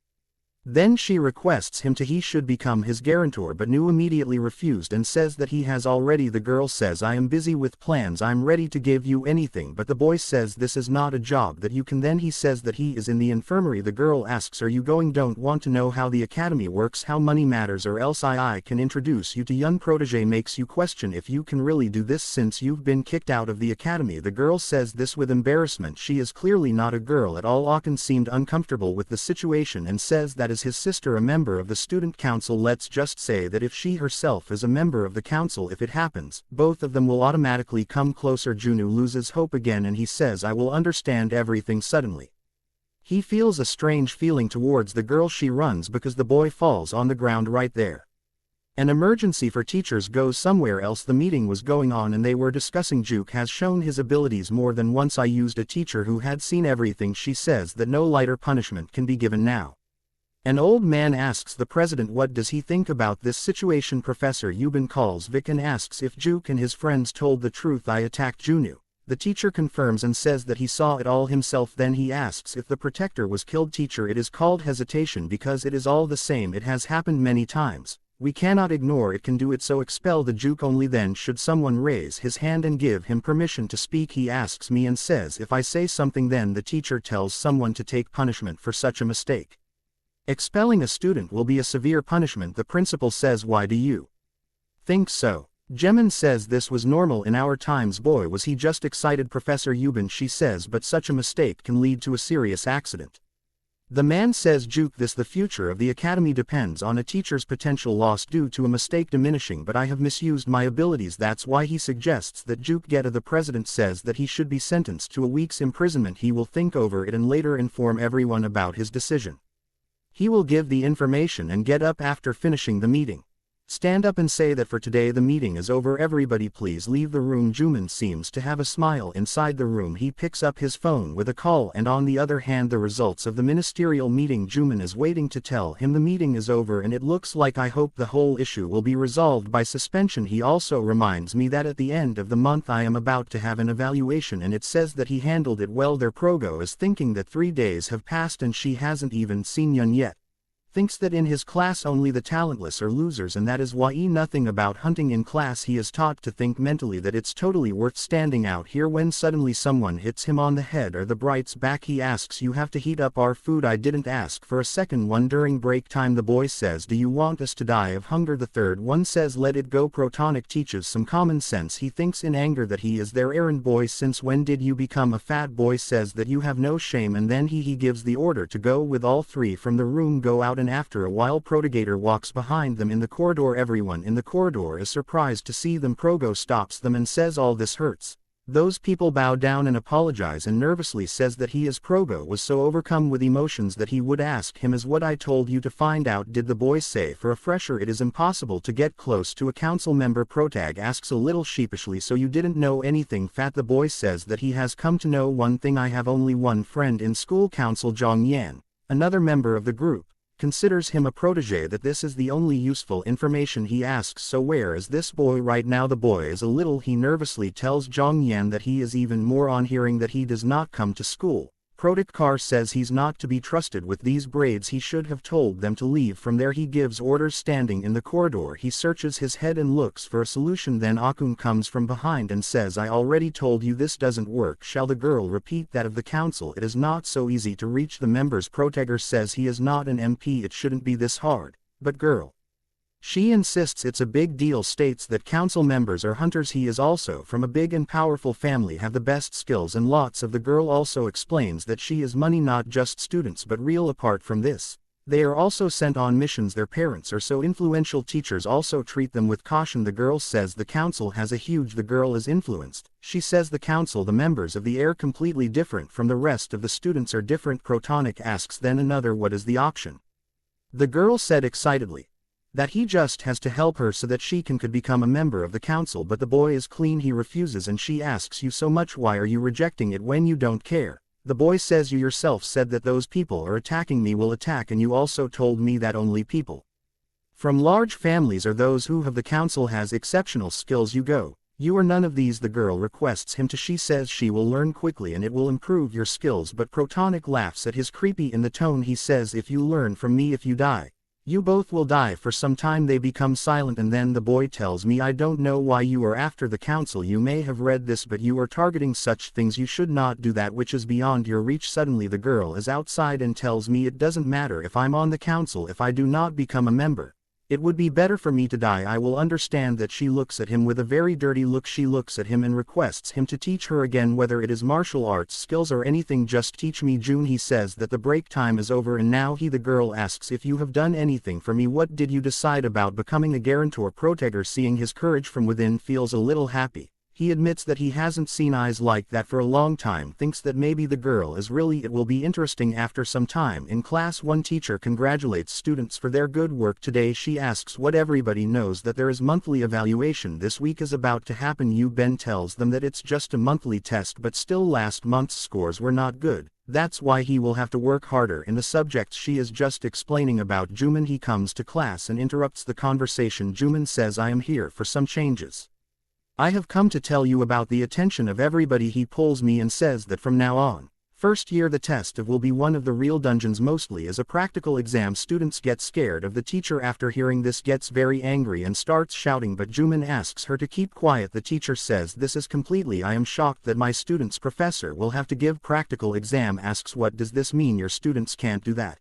Then she requests him he should become his guarantor, but Nu immediately refused and says that he has already. The girl says I am busy with plans, I'm ready to give you anything, but the boy says this is not a job that you can. Then he says that he is in the infirmary. The girl asks are you going? Don't want to know how the academy works, how money matters, or else I can introduce you to young protege. Makes you question if you can really do this since you've been kicked out of the academy. The girl says this with embarrassment. She is clearly not a girl at all. Akin seemed uncomfortable with the situation and says that is his sister, a member of the student council. Let's just say that if she herself is a member of the council, if it happens, both of them will automatically come closer. Junwoo loses hope again and he says I will understand everything. Suddenly he feels a strange feeling towards the girl. She runs because the boy falls on the ground right there. An emergency for teachers goes somewhere else. The meeting was going on and they were discussing Juk has shown his abilities more than once. I used a teacher who had seen everything. She says that no lighter punishment can be given now. An old man asks the president what does he think about this situation. Professor Yubin calls Vic and asks if Juk and his friends told the truth. I attacked Junwoo. The teacher confirms and says that he saw it all himself. Then he asks if the protector was killed. Teacher, it is called hesitation because it is all the same. It has happened many times. We cannot ignore it. Can do it, so expel the Juk. Only then should someone raise his hand and give him permission to speak. He asks me and says if I say something, then the teacher tells someone to take punishment for such a mistake. Expelling a student will be a severe punishment. The principal says why do you think so? Jemin says this was normal in our times. Boy, was he just excited. Professor Yubin, she says, but such a mistake can lead to a serious accident. The man says Juk, this the future of the academy depends on a teacher's potential loss due to a mistake diminishing, but I have misused my abilities. That's why he suggests that Juk get a. The president says that he should be sentenced to a week's imprisonment. He will think over it and later inform everyone about his decision. He will give the information and get up after finishing the meeting. Stand up and say that for today the meeting is over, everybody please leave the room. Juman seems to have a smile inside the room. He picks up his phone with a call, and on the other hand the results of the ministerial meeting. Juman is waiting to tell him the meeting is over, and it looks like I hope the whole issue will be resolved by suspension. He also reminds me that at the end of the month I am about to have an evaluation, and it says that he handled it well. Their Progo is thinking that 3 days have passed and she hasn't even seen Yun yet. Thinks that in his class only the talentless are losers, and that is why nothing about hunting in class. He is taught to think mentally that it's totally worth standing out here, when suddenly someone hits him on the head. Are the Brights back? He asks, you have to heat up our food. I didn't ask for a second one. During break time the boy says, do you want us to die of hunger? The third one says, let it go. Protonic teaches some common sense. He thinks in anger that he is their errand boy. Since when did you become a fat boy? Says that you have no shame, and then he gives the order to go with all three from the room. Go out. And after a while Protogator walks behind them in the corridor. Everyone in the corridor is surprised to see them. Progo stops them and says all this hurts. Those people bow down and apologize, and nervously says that he as Progo was so overcome with emotions that he would ask him, as what I told you to find out. Did the boy say? For a fresher it is impossible to get close to a council member. Protag asks a little sheepishly, so you didn't know anything, Fat? The boy says that he has come to know one thing. I have only one friend in school council. Zhang Yan, another member of the group, considers him a protege, that this is the only useful information. He asks, so where is this boy right now? The boy is a little. He nervously tells Zhang Yan that he is even more on hearing that he does not come to school. Protikar says he's not to be trusted with these braids. He should have told them to leave from there. He gives orders. Standing in the corridor he searches his head and looks for a solution. Then Akun comes from behind and says, I already told you this doesn't work. Shall the girl repeat that of the council? It is not so easy to reach the members. Proteger says he is not an MP. It shouldn't be this hard. But girl, she insists it's a big deal. States that council members are hunters. He is also from a big and powerful family, have the best skills and lots of. The girl also explains that she is money, not just students but real. Apart from this, they are also sent on missions. Their parents are so influential. Teachers also treat them with caution. The girl says the council has a huge. The girl is influenced. She says the council, the members of the air, completely different from the rest of the students, are different. Protonic asks then another, what is the auction? The girl said excitedly that he just has to help her so that she could become a member of the council. But the boy is clean. He refuses, and she asks, you so much, why are you rejecting it when you don't care? The boy says, you yourself said that those people are attacking me, will attack, and you also told me that only people from large families are those who have the council has exceptional skills. You are none of these. The girl requests him to. She says she will learn quickly and it will improve your skills, but Protonic laughs at his creepy in the tone. He says, if you learn from me, if you die, you both will die. For some time they become silent, and then the boy tells me, I don't know why you are after the council. You may have read this, but you are targeting such things. You should not do that which is beyond your reach. Suddenly the girl is outside and tells me, it doesn't matter if I'm on the council if I do not become a member. It would be better for me to die. I will understand that. She looks at him with a very dirty look. She looks at him and requests him to teach her again, whether it is martial arts skills or anything. Just teach me, June. He says that the break time is over and now the girl asks, if you have done anything for me, what did you decide about becoming a guarantor? Proteger, seeing his courage from within, feels a little happy. He admits that he hasn't seen eyes like that for a long time, thinks that maybe the girl is really. It will be interesting. After some time in class, one teacher congratulates students for their good work today. She asks what everybody knows, that there is monthly evaluation this week is about to happen. Yu Ben tells them that it's just a monthly test, but still last month's scores were not good. That's why he will have to work harder in the subjects she is just explaining about. Juman, he comes to class and interrupts the conversation. Juman says, I am here for some changes. I have come to tell you about the attention of everybody. He pulls me and says that from now on, first year, the test will be one of the real dungeons, mostly as a practical exam. Students get scared of the teacher. After hearing this, gets very angry and starts shouting, but Juman asks her to keep quiet. The teacher says, this is completely. I am shocked that my student's professor will have to give practical exam. Asks, what does this mean? Your students can't do that.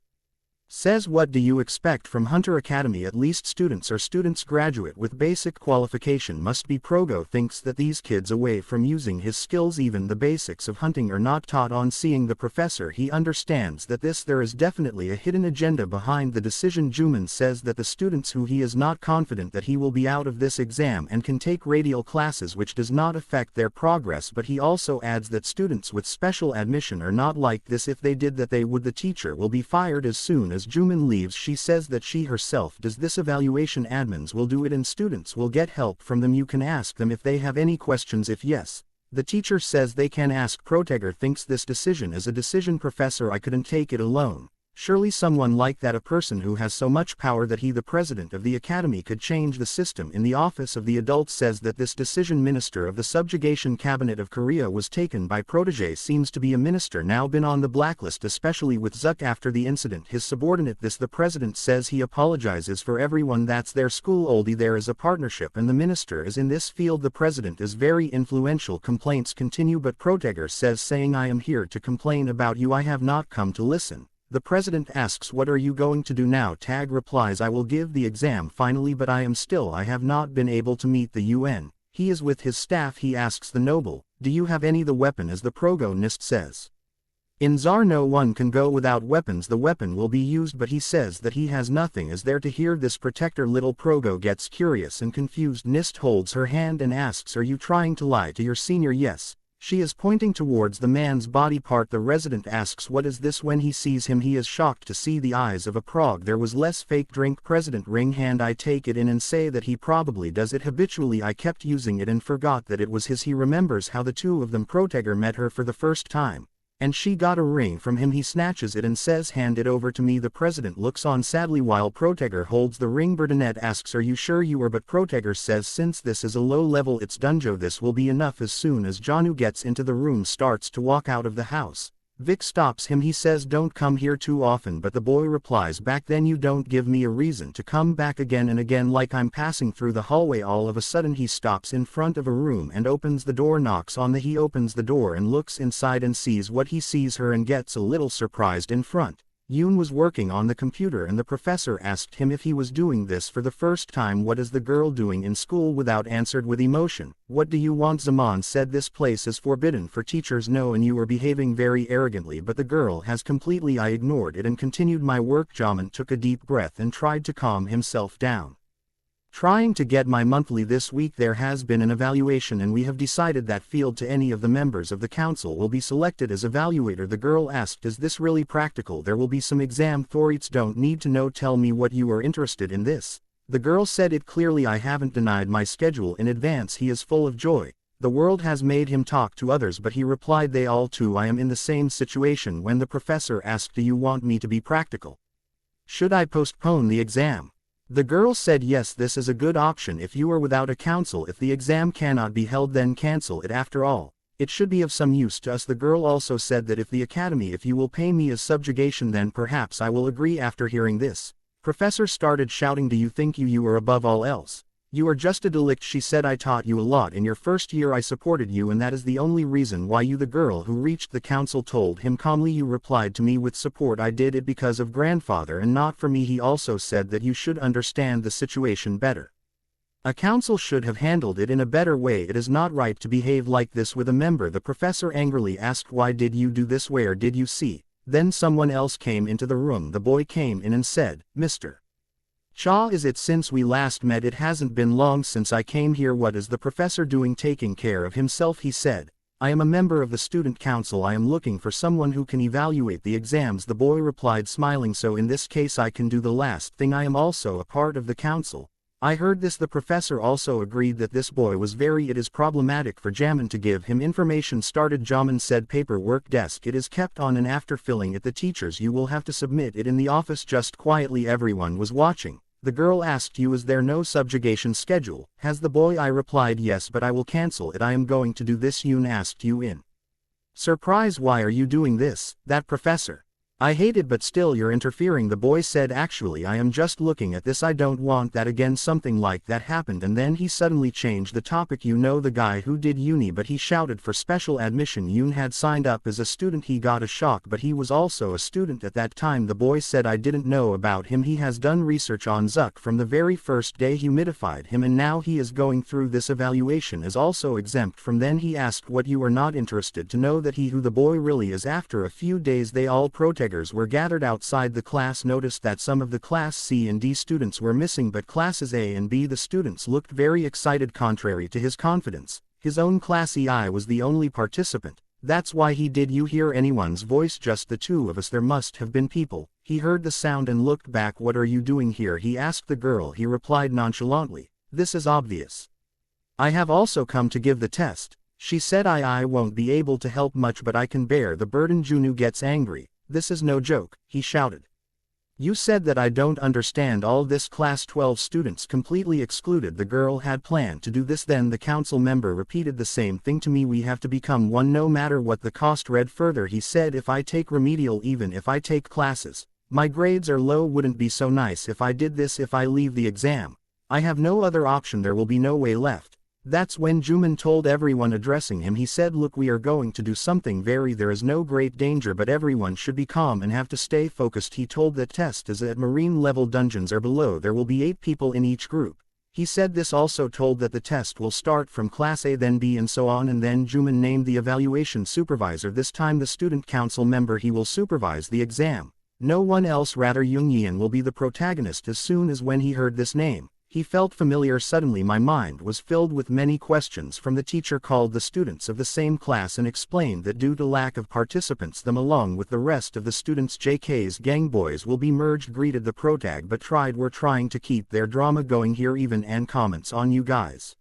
Says, what do you expect from Hunter Academy? At least students are students. Graduate with basic qualification must be. Progo thinks that these kids, away from using his skills, even the basics of hunting, are not taught. On seeing the professor, he understands that there is definitely a hidden agenda behind the decision. Juman says that the students who he is not confident that he will be out of this exam and can take radial classes, which does not affect their progress, but he also adds that students with special admission are not like this. If they did that, they would. The teacher will be fired as soon as as Jumin leaves she says that she herself does this evaluation, admins will do it and students will get help from them. You can ask them if they have any questions. If yes, the teacher says they can ask. Protager thinks this decision is a decision. Professor, I couldn't take it alone. Surely someone like that, a person who has so much power that he, the president of the academy, could change the system. In the office of the adult says that this decision, minister of the subjugation cabinet of Korea, was taken by protege. Seems to be a minister now been on the blacklist, especially with Zuck after the incident. His subordinate this, the president says he apologizes for everyone. That's their school oldie. There is a partnership and the minister is in this field. The president is very influential. Complaints continue but Protager says saying I am here to complain about you. I have not come to listen. The president asks what are you going to do now? Tag replies I will give the exam finally but I have not been able to meet the UN. He is with his staff. He asks the noble, do you have any? The weapon, as the protagonist says. In Tsar no one can go without weapons. The weapon will be used but he says that he has nothing. Is there to hear this protector? Little Progo gets curious and confused. Nist holds her hand and asks are you trying to lie to your senior? Yes. She is pointing towards the man's body part. The resident asks what is this? When he sees him he is shocked to see the eyes of a prog. There was less fake drink. President wring hand. I take it in and say that he probably does it habitually. I kept using it and forgot that it was his. He remembers how the two of them, Protager, met her for the first time. And she got a ring from him. He snatches it and says hand it over to me. The president looks on sadly while Protager holds the ring. Bernadette asks are you sure you are? But Protager says since this is a low level it's dunjo this will be enough. As soon as Janu gets into the room starts to walk out of the house. Vic stops him. He says don't come here too often but the boy replies back then you don't give me a reason to come back again and again like I'm passing through the hallway. All of a sudden he stops in front of a room and opens the door, knocks on the. He opens the door and looks inside and sees what he sees her and gets a little surprised. In front, Yoon was working on the computer and the professor asked him if he was doing this for the first time. What is the girl doing in school? Without answered with emotion. What do you want? Zaman said this place is forbidden for teachers. No, and you are behaving very arrogantly. But the girl has completely. I ignored it and continued my work. Jamin took a deep breath and tried to calm himself down. Trying to get my monthly. This week there has been an evaluation and we have decided that field to any of the members of the council will be selected as evaluator. The girl asked is this really practical? There will be some exam. Thorites don't need to know. Tell me what you are interested in this. The girl said it clearly. I haven't denied my schedule in advance. He is full of joy. The world has made him talk to others but he replied they all too. I am in the same situation. When the professor asked do you want me to be practical? Should I postpone the exam? The girl said yes, this is a good option if you are without a council. If the exam cannot be held then cancel it. After all, it should be of some use to us. The girl also said that if the academy, if you will pay me as subjugation then perhaps I will agree. After hearing this, Professor started shouting do you think you are above all else? You are just a delict. She said I taught you a lot in your first year. I supported you and that is the only reason why you. The girl who reached the council told him calmly you replied to me with support. I did it because of grandfather and not for me. He also said that you should understand the situation better. A council should have handled it in a better way. It is not right to behave like this with a member. The professor angrily asked why did you do this? Where did you see? Then someone else came into the room. The boy came in and said, Mr. Cha, is it since we last met? It hasn't been long since I came here. What is the professor doing? Taking care of himself. He said, I am a member of the student council. I am looking for someone who can evaluate the exams. The boy replied smiling, so in this case I can do the last thing. I am also a part of the council. I heard this. The professor also agreed that this boy was it is problematic for Jamin to give him information. Started. Jamin said paperwork desk. It is kept on and after filling it the teachers you will have to submit it in the office just quietly. Everyone was watching. The girl asked you is there no subjugation schedule? Has the boy? I replied yes but I will cancel it. I am going to do this. Yoon asked you in surprise why are you doing this? That professor. I hate it but still you're interfering. The boy said actually I am just looking at this. I don't want that again. Something like that happened and then he suddenly changed the topic. You know the guy who did uni but he shouted for special admission. Yoon had signed up as a student. He got a shock but he was also a student at that time. The boy said I didn't know about him. He has done research on Zuck from the very first day. Humidified him and now he is going through this evaluation is also exempt from. Then he asked what you are not interested to know that he who the boy really is. After a few days they all were gathered outside the class. Noticed that some of the class C and D students were missing but classes A and B the students looked very excited. Contrary to his confidence, his own class EI was the only participant. That's why he did you hear anyone's voice? Just the two of us. There must have been people. He heard the sound and looked back. What are you doing here? He asked the girl. He replied nonchalantly, this is obvious. I have also come to give the test. She said I won't be able to help much but I can bear the burden. Junwoo gets angry. This is no joke, he shouted. You said that I don't understand all this. Class 12 students completely excluded. The girl had planned to do this. Then the council member repeated the same thing to me. We have to become one no matter what the cost. Read further. He said if I take remedial, even if I take classes, my grades are low. Wouldn't be so nice if I did this. If I leave the exam, I have no other option. There will be no way left. That's when Juman told everyone addressing him. He said, look, we are going to do something there is no great danger but everyone should be calm and have to stay focused. He told the test is at marine level. Dungeons are below. There will be 8 people in each group. He said this also told that the test will start from class A then B and so on. And then Juman named the evaluation supervisor, this time the student council member. He will supervise the exam. No one else, rather Youngyeon will be the protagonist. As soon as when he heard this name, he felt familiar. Suddenly my mind was filled with many questions. From the teacher called the students of the same class and explained that due to lack of participants them along with the rest of the students JK's gang boys will be merged. Greeted the protag but we're trying to keep their drama going here even and comments on you guys.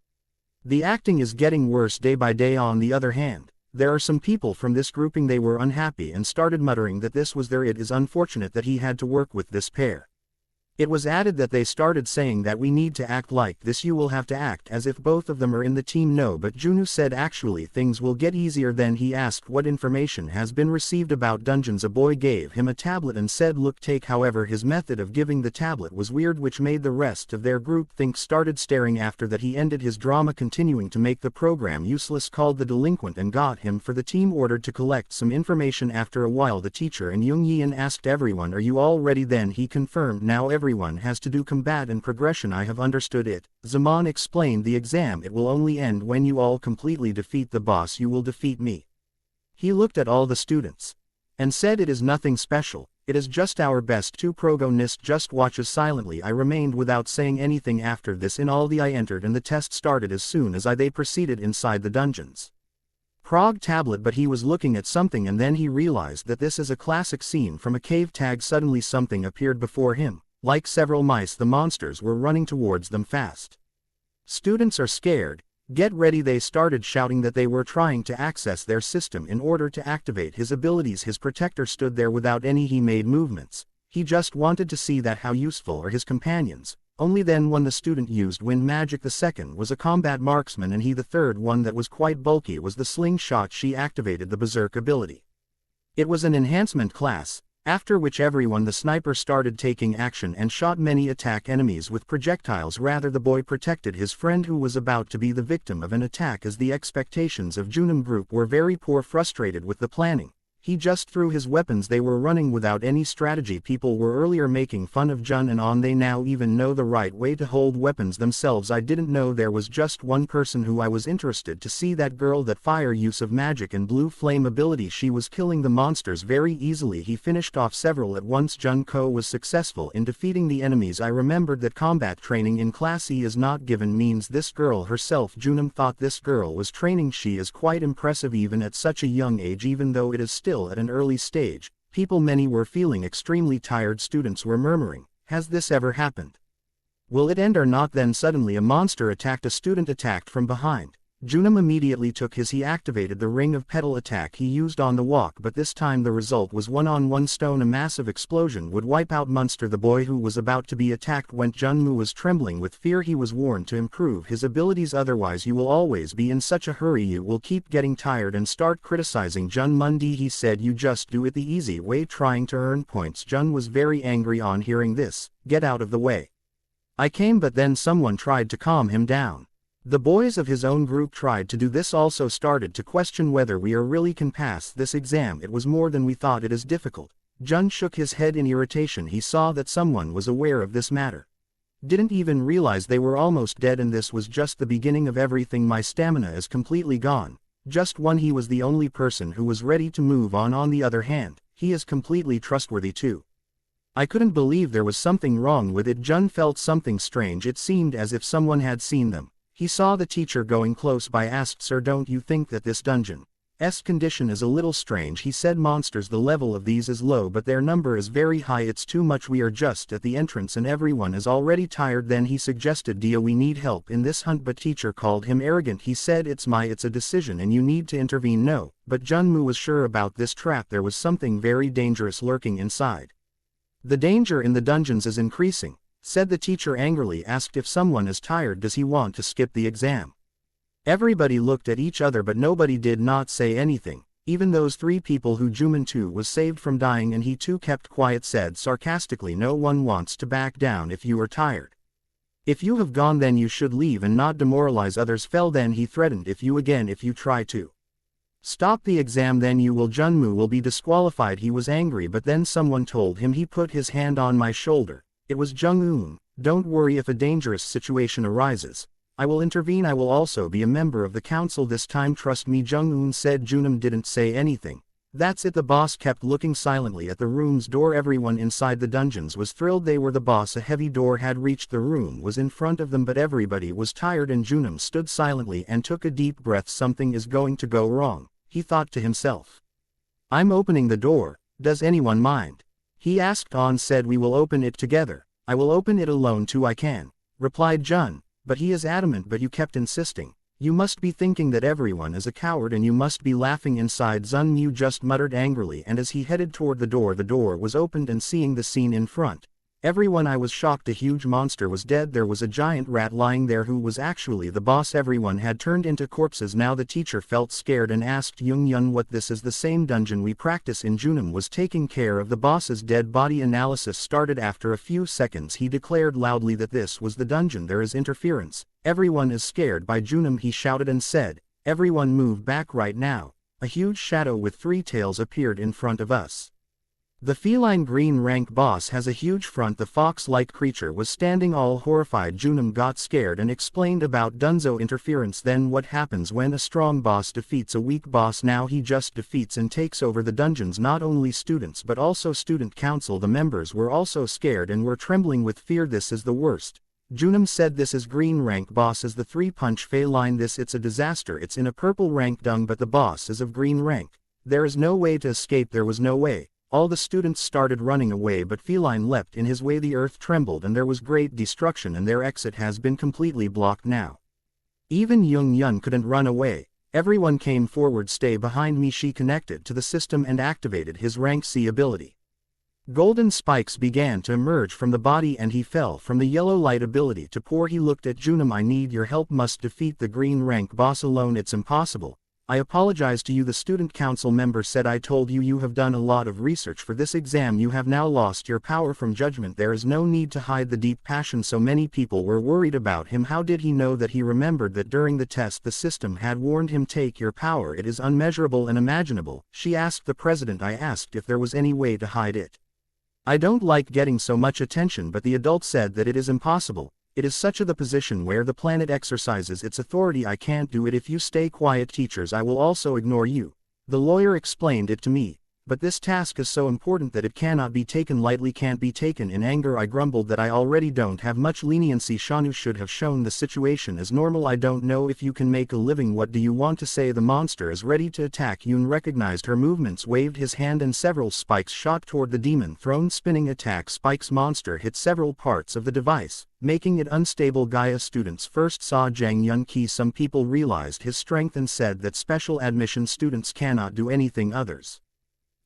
The acting is getting worse day by day. On the other hand, there are some people from this grouping they were unhappy and started muttering that this was it is unfortunate that he had to work with this pair. It was added that they started saying that we need to act like this. You will have to act as if both of them are in the team. No, but Junwoo said actually things will get easier. Then he asked what information has been received about dungeons. A boy gave him a tablet and said look, take. However, his method of giving the tablet was weird, which made the rest of their group think. Started staring. After that he ended his drama, continuing to make the program useless. Called the delinquent and got him for the team. Ordered to collect some information. After a while the teacher and Youngyeon asked everyone, are you all ready? Then he confirmed, now everyone has to do combat and progression. I have understood it. Zaman explained the exam, it will only end when you all completely defeat the boss. You will defeat me. He looked at all the students and said it is nothing special. It is just our best. Two protagonist just watches silently. I remained without saying anything. After this in all the I entered and the test started. As soon as they proceeded inside the dungeons. Prague tablet, but he was looking at something and then he realized that this is a classic scene from a cave tag. Suddenly something appeared before him. Like several mice, the monsters were running towards them fast. Students are scared. Get ready. They started shouting that they were trying to access their system in order to activate his abilities. His protector stood there without any. He made movements. He just wanted to see that how useful are his companions. Only then one the student used wind magic. The second was a combat marksman and the third one that was quite bulky was the slingshot. She activated the berserk ability. It was an enhancement class. After which everyone the sniper started taking action and shot many attack enemies with projectiles. Rather the boy protected his friend who was about to be the victim of an attack, as the expectations of Junam group were very poor. Frustrated with the planning, he just threw his weapons. They were running without any strategy. People were earlier making fun of Jun and on. They now even know the right way to hold weapons themselves. I didn't know there was just one person who I was interested to see, that girl. That fire use of magic and blue flame ability. She was killing the monsters very easily. He finished off several at once. Junko was successful in defeating the enemies. I remembered that combat training in Class E is not given. Means this girl herself. Junam thought this girl was training. She is quite impressive even at such a young age, even though it is still at an early stage. Many were feeling extremely tired. Students were murmuring, has this ever happened? Will it end or not? Then suddenly a monster attacked. A student attacked from behind. Junam immediately took his. He activated the ring of petal attack he used on the walk, but this time the result was one-on-one stone. A massive explosion would wipe out monster. The boy who was about to be attacked went. Junmu was trembling with fear. He was warned to improve his abilities, otherwise you will always be in such a hurry. You will keep getting tired and start criticizing Jun Mundi. He said you just do it the easy way, trying to earn points. Jun was very angry on hearing this. Get out of the way. I came, but then someone tried to calm him down. The boys of his own group tried to do this also. Started to question whether we really can pass this exam. It was more than we thought. It is difficult. Jun shook his head in irritation. He saw that someone was aware of this matter. Didn't even realize they were almost dead, and this was just the beginning of everything. My stamina is completely gone. Just one. He was the only person who was ready to move on. On the other hand, he is completely trustworthy too. I couldn't believe there was something wrong with it. Jun felt something strange. It seemed as if someone had seen them. He saw the teacher going close by. Asked, sir, don't you think that this dungeon condition is a little strange, he said. Monsters, the level of these is low but their number is very high. It's too much. We are just at the entrance and everyone is already tired. Then he suggested, Dia, we need help in this hunt, but teacher called him arrogant. He said, it's a decision and you need to intervene. No, but Junmu was sure about this trap. There was something very dangerous lurking inside. The danger in the dungeons is increasing, said the teacher angrily. Asked if someone is tired, does he want to skip the exam? Everybody looked at each other but nobody did not say anything, even those 3 people who Juman too was saved from dying, and he too kept quiet. Said sarcastically, no one wants to back down if you are tired. If you have gone then you should leave and not demoralize others. Fell then he threatened, if you try to stop the exam then Junmu will be disqualified. He was angry but then someone told him. He put his hand on my shoulder. It was Jung-un. Don't worry, if a dangerous situation arises, I will intervene. I will also be a member of the council this time, trust me, Jung-un said. Junum didn't say anything. That's it. The boss kept looking silently at the room's door. Everyone inside the dungeons was thrilled. They were the boss. A heavy door had reached the room, was in front of them, but everybody was tired and Junum stood silently and took a deep breath. Something is going to go wrong, he thought to himself. I'm opening the door, does anyone mind? He asked. On said, we will open it together. I will open it alone too. I can, replied Jun. But he is adamant. But you kept insisting. You must be thinking that everyone is a coward and you must be laughing inside. Zunmu just muttered angrily, and as he headed toward the door was opened, and seeing the scene in front, everyone, I was shocked. A huge monster was dead. There was a giant rat lying there who was actually the boss. Everyone had turned into corpses. Now the teacher felt scared and asked Jung-yun what this is. The same dungeon we practice in. Junum was taking care of the boss's dead body. Analysis started. After a few seconds he declared loudly that this was the dungeon. There is interference. Everyone is scared by Junum, he shouted and said, everyone move back right now. A huge shadow with 3 tails appeared in front of us. The feline green rank boss has a huge front. The fox-like creature was standing all horrified. Junum got scared and explained about Dunzo interference. Then what happens when a strong boss defeats a weak boss? Now he just defeats and takes over the dungeons. Not only students but also student council. The members were also scared and were trembling with fear. This is the worst, Junum said. This is green rank boss is the 3-punch feline. It's a disaster. It's in a purple rank dung but the boss is of green rank. There is no way to escape. There was no way. All the students started running away but feline leapt in his way. The earth trembled and there was great destruction and their exit has been completely blocked now. Even Jung-yun couldn't run away. Everyone came forward. Stay behind me. She connected to the system and activated his rank C ability. Golden spikes began to emerge from the body and he fell from the yellow light ability to pour. He looked at Junum. I need your help. Must defeat the green rank boss alone. It's impossible. I apologize to you, the student council member said. I told you, you have done a lot of research for this exam. You have now lost your power from judgment. There is no need to hide the deep passion. So many people were worried about him. How did he know that? He remembered that during the test the system had warned him, take your power, it is unmeasurable and imaginable. She asked the president. I asked if there was any way to hide it. I don't like getting so much attention, but the adult said that it is impossible. It is such the position where the planet exercises its authority. I can't do it. If you stay quiet, teachers, I will also ignore you. The lawyer explained it to me. But this task is so important that it cannot be taken lightly. Can't be taken in anger. I grumbled that I already don't have much leniency. Shanu should have shown the situation as normal. I don't know if you can make a living. What do you want to say? The monster is ready to attack. Yoon recognized her movements, waved his hand, and several spikes shot toward the demon throne. Spinning attack spikes. Monster hit several parts of the device, making it unstable. Gaia students first saw Jang Yun Ki. Some people realized his strength and said that special admission students cannot do anything. Others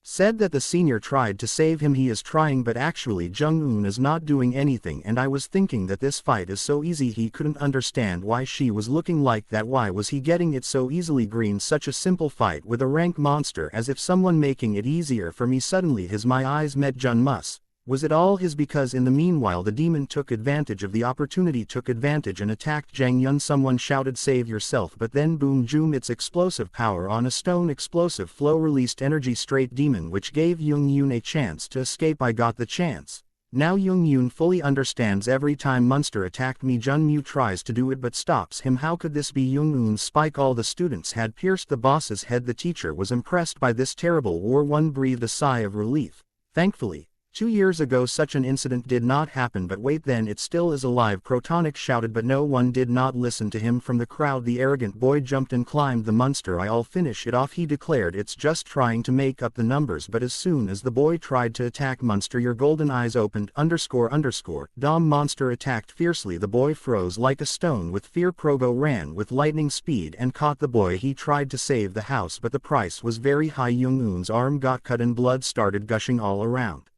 said that the senior tried to save him. He is trying, but actually Jung-un is not doing anything. And I was thinking that this fight is so easy. He couldn't understand why she was looking like that. Why was he getting it so easily? Green, such a simple fight with a rank monster, as if someone making it easier for me. Suddenly my eyes met. Jun Mus. Was it all his? Because in the meanwhile the demon took advantage of the opportunity, and attacked Jang Yun. Someone shouted, save yourself, but then boom zoom, its explosive power on a stone explosive flow released energy straight demon, which gave Jung Yun a chance to escape. I got the chance. Now Jung Yun fully understands. Every time monster attacked me, Jun Mu tries to do it but stops him. How could this be? Jung Un's spike. All the students had pierced the boss's head. The teacher was impressed by this terrible war. One breathed a sigh of relief. Thankfully, 2 years ago such an incident did not happen, but wait, then it still is alive. Protonic shouted, but no one did not listen to him from the crowd. The arrogant boy jumped and climbed the monster. I'll finish it off, he declared. It's just trying to make up the numbers. But as soon as the boy tried to attack monster, your golden eyes opened, __. Dom monster attacked fiercely. The boy froze like a stone with fear. Progo ran with lightning speed and caught the boy. He tried to save the house, but the price was very high. Young-un's arm got cut and blood started gushing all around.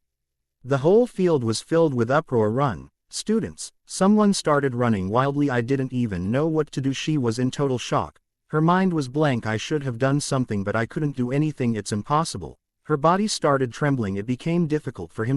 The whole field was filled with uproar. Run, students. Someone started running wildly. I didn't even know what to do. She was in total shock. Her mind was blank. I should have done something, but I couldn't do anything. It's impossible. Her body started trembling. It became difficult for him